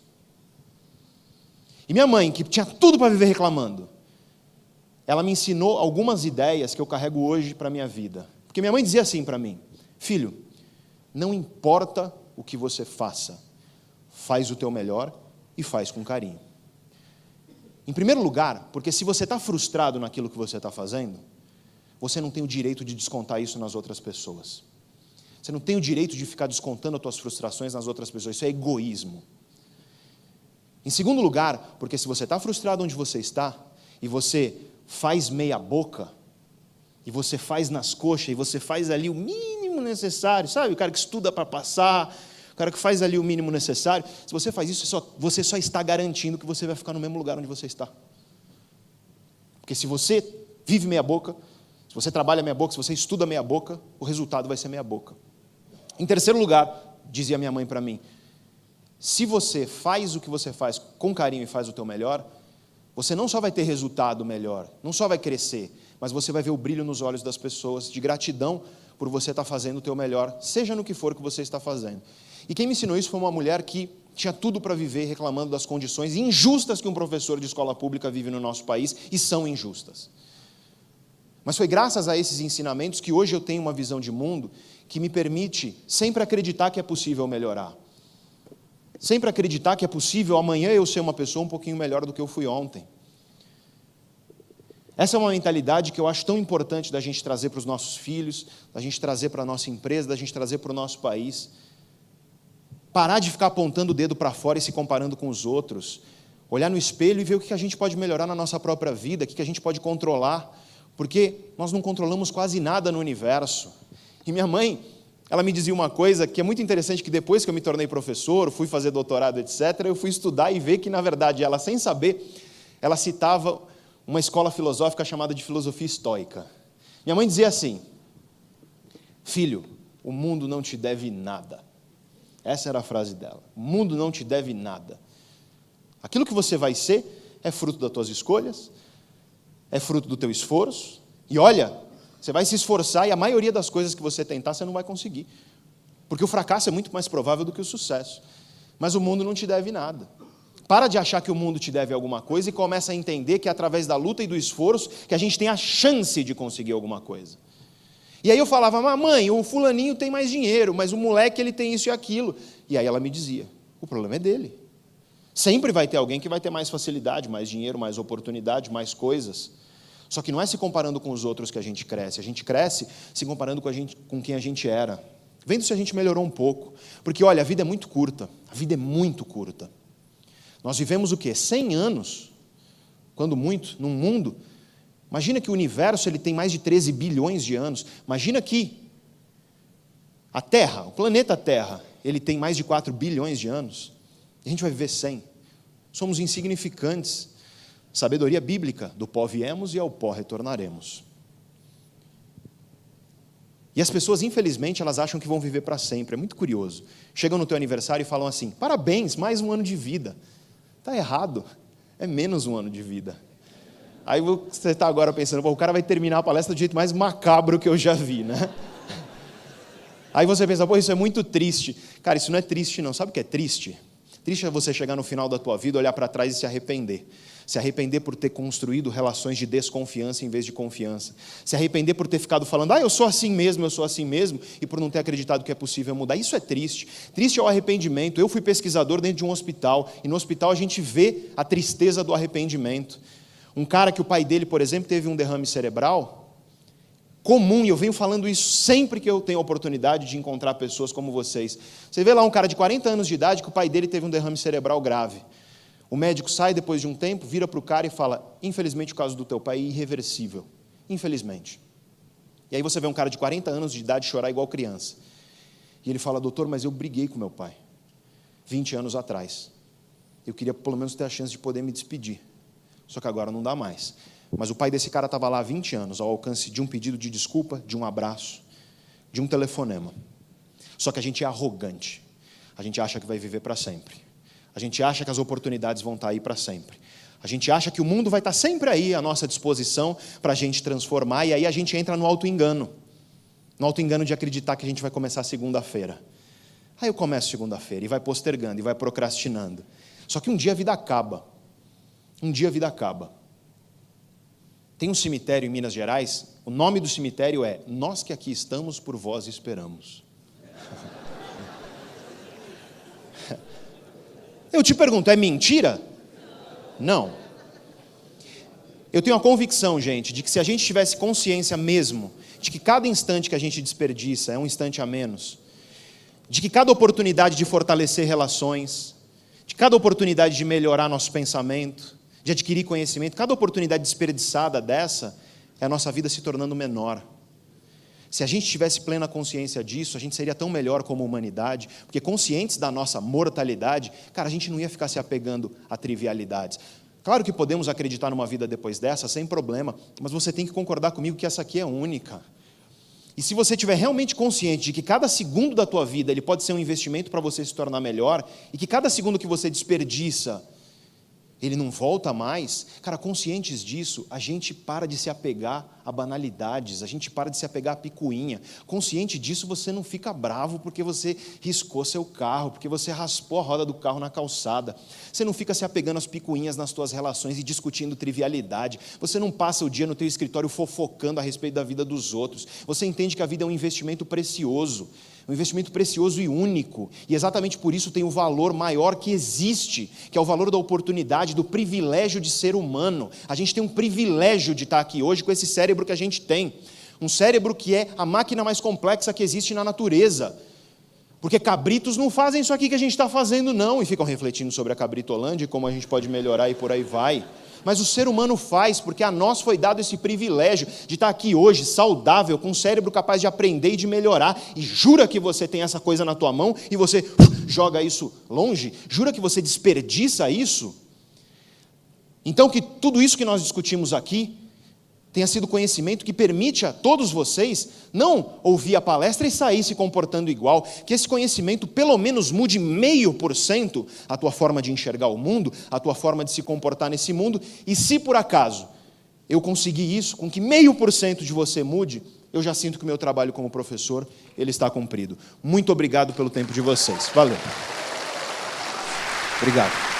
E minha mãe, que tinha tudo para viver reclamando, ela me ensinou algumas ideias que eu carrego hoje para a minha vida. Porque minha mãe dizia assim para mim, filho, não importa o que você faça, faz o teu melhor e faz com carinho. Em primeiro lugar, porque se você está frustrado naquilo que você está fazendo, você não tem o direito de descontar isso nas outras pessoas. Você não tem o direito de ficar descontando as tuas frustrações nas outras pessoas. Isso é egoísmo. Em segundo lugar, porque se você está frustrado onde você está, e você faz meia boca, e você faz nas coxas, e você faz ali o mínimo necessário, sabe? O cara que estuda para passar, o cara que faz ali o mínimo necessário. Se você faz isso, você só está garantindo que você vai ficar no mesmo lugar onde você está. Porque se você vive meia boca, se você trabalha meia boca, se você estuda meia boca, o resultado vai ser meia boca. Em terceiro lugar, dizia minha mãe para mim, se você faz o que você faz com carinho e faz o teu melhor, você não só vai ter resultado melhor, não só vai crescer, mas você vai ver o brilho nos olhos das pessoas de gratidão por você estar fazendo o teu melhor, seja no que for que você está fazendo. E quem me ensinou isso foi uma mulher que tinha tudo para viver reclamando das condições injustas que um professor de escola pública vive no nosso país, e são injustas. Mas foi graças a esses ensinamentos que hoje eu tenho uma visão de mundo que me permite sempre acreditar que é possível melhorar. Sempre acreditar que é possível amanhã eu ser uma pessoa um pouquinho melhor do que eu fui ontem. Essa é uma mentalidade que eu acho tão importante da gente trazer para os nossos filhos, da gente trazer para a nossa empresa, da gente trazer para o nosso país. Parar de ficar apontando o dedo para fora e se comparando com os outros. Olhar no espelho e ver o que a gente pode melhorar na nossa própria vida, o que a gente pode controlar. Porque nós não controlamos quase nada no universo. E minha mãe, ela me dizia uma coisa que é muito interessante, que depois que eu me tornei professor, fui fazer doutorado, etc., eu fui estudar e ver que, na verdade, ela, sem saber, ela citava uma escola filosófica chamada de filosofia estoica. Minha mãe dizia assim, filho, o mundo não te deve nada. Essa era a frase dela. O mundo não te deve nada. Aquilo que você vai ser é fruto das tuas escolhas, é fruto do teu esforço. E olha, você vai se esforçar e a maioria das coisas que você tentar, você não vai conseguir. Porque o fracasso é muito mais provável do que o sucesso. Mas o mundo não te deve nada. Para de achar que o mundo te deve alguma coisa e começa a entender que é através da luta e do esforço que a gente tem a chance de conseguir alguma coisa. E aí eu falava, mamãe, o fulaninho tem mais dinheiro, mas o moleque ele tem isso e aquilo. E aí ela me dizia, o problema é dele. Sempre vai ter alguém que vai ter mais facilidade, mais dinheiro, mais oportunidade, mais coisas. Só que não é se comparando com os outros que a gente cresce se comparando com quem a gente era. Vendo se a gente melhorou um pouco. Porque, olha, a vida é muito curta. A vida é muito curta. Nós vivemos o quê? 100 anos, quando muito, num mundo. Imagina que o universo ele tem mais de 13 bilhões de anos. Imagina que a Terra, o planeta Terra, ele tem mais de 4 bilhões de anos. A gente vai viver 100. Somos insignificantes. Sabedoria bíblica, do pó viemos e ao pó retornaremos. E as pessoas, infelizmente, elas acham que vão viver para sempre. É muito curioso. Chegam no teu aniversário e falam assim, parabéns, mais um ano de vida. Está errado, é menos um ano de vida. Aí você está agora pensando, o cara vai terminar a palestra do jeito mais macabro que eu já vi, né? Aí você pensa, isso é muito triste. Cara, isso não é triste não, sabe o que é triste? Triste é você chegar no final da tua vida, olhar para trás e se arrepender. Se arrepender por ter construído relações de desconfiança em vez de confiança. Se arrepender por ter ficado falando, eu sou assim mesmo, e por não ter acreditado que é possível mudar. Isso é triste. Triste é o arrependimento. Eu fui pesquisador dentro de um hospital, e no hospital a gente vê a tristeza do arrependimento. Um cara que o pai dele, por exemplo, teve um derrame cerebral, comum, e eu venho falando isso sempre que eu tenho a oportunidade de encontrar pessoas como vocês. Você vê lá um cara de 40 anos de idade que o pai dele teve um derrame cerebral grave. O médico sai depois de um tempo, vira para o cara e fala, infelizmente o caso do teu pai é irreversível, infelizmente. E aí você vê um cara de 40 anos de idade chorar igual criança. E ele fala, doutor, mas eu briguei com meu pai, 20 anos atrás. Eu queria pelo menos ter a chance de poder me despedir, só que agora não dá mais. Mas o pai desse cara estava lá há 20 anos, ao alcance de um pedido de desculpa, de um abraço, de um telefonema. Só que a gente é arrogante, a gente acha que vai viver para sempre. A gente acha que as oportunidades vão estar aí para sempre. A gente acha que o mundo vai estar sempre aí à nossa disposição para a gente transformar, e aí a gente entra no auto-engano. No auto-engano de acreditar que a gente vai começar segunda-feira. Aí eu começo segunda-feira, e vai postergando, e vai procrastinando. Só que um dia a vida acaba. Um dia a vida acaba. Tem um cemitério em Minas Gerais, o nome do cemitério é Nós que aqui estamos, por vós esperamos. Eu te pergunto, é mentira? Não. Eu tenho a convicção, gente, de que se a gente tivesse consciência mesmo, de que cada instante que a gente desperdiça é um instante a menos, de que cada oportunidade de fortalecer relações, de cada oportunidade de melhorar nosso pensamento, de adquirir conhecimento, cada oportunidade desperdiçada dessa, é a nossa vida se tornando menor. Se a gente tivesse plena consciência disso, a gente seria tão melhor como humanidade, porque conscientes da nossa mortalidade, cara, a gente não ia ficar se apegando a trivialidades. Claro que podemos acreditar numa vida depois dessa, sem problema, mas você tem que concordar comigo que essa aqui é única. E se você estiver realmente consciente de que cada segundo da tua vida ele pode ser um investimento para você se tornar melhor, e que cada segundo que você desperdiça, ele não volta mais, cara, conscientes disso, a gente para de se apegar a banalidades, a gente para de se apegar a picuinha. Consciente disso, você não fica bravo porque você riscou seu carro, porque você raspou a roda do carro na calçada. Você não fica se apegando às picuinhas nas tuas relações e discutindo trivialidade. Você não passa o dia no teu escritório fofocando a respeito da vida dos outros. Você entende que a vida é um investimento precioso. Um investimento precioso e único, e exatamente por isso tem o valor maior que existe, que é o valor da oportunidade, do privilégio de ser humano. A gente tem um privilégio de estar aqui hoje com esse cérebro que a gente tem, um cérebro que é a máquina mais complexa que existe na natureza, porque cabritos não fazem isso aqui que a gente está fazendo não, e ficam refletindo sobre a cabritolândia e como a gente pode melhorar e por aí vai. Mas o ser humano faz, porque a nós foi dado esse privilégio de estar aqui hoje, saudável, com um cérebro capaz de aprender e de melhorar, e jura que você tem essa coisa na tua mão, e você joga isso longe? Jura que você desperdiça isso? Então que tudo isso que nós discutimos aqui, tenha sido conhecimento que permite a todos vocês não ouvir a palestra e sair se comportando igual, que esse conhecimento pelo menos mude 0,5% a tua forma de enxergar o mundo, a tua forma de se comportar nesse mundo, e se por acaso eu conseguir isso, com que 0,5% de você mude, eu já sinto que o meu trabalho como professor, ele está cumprido. Muito obrigado pelo tempo de vocês. Valeu. Obrigado.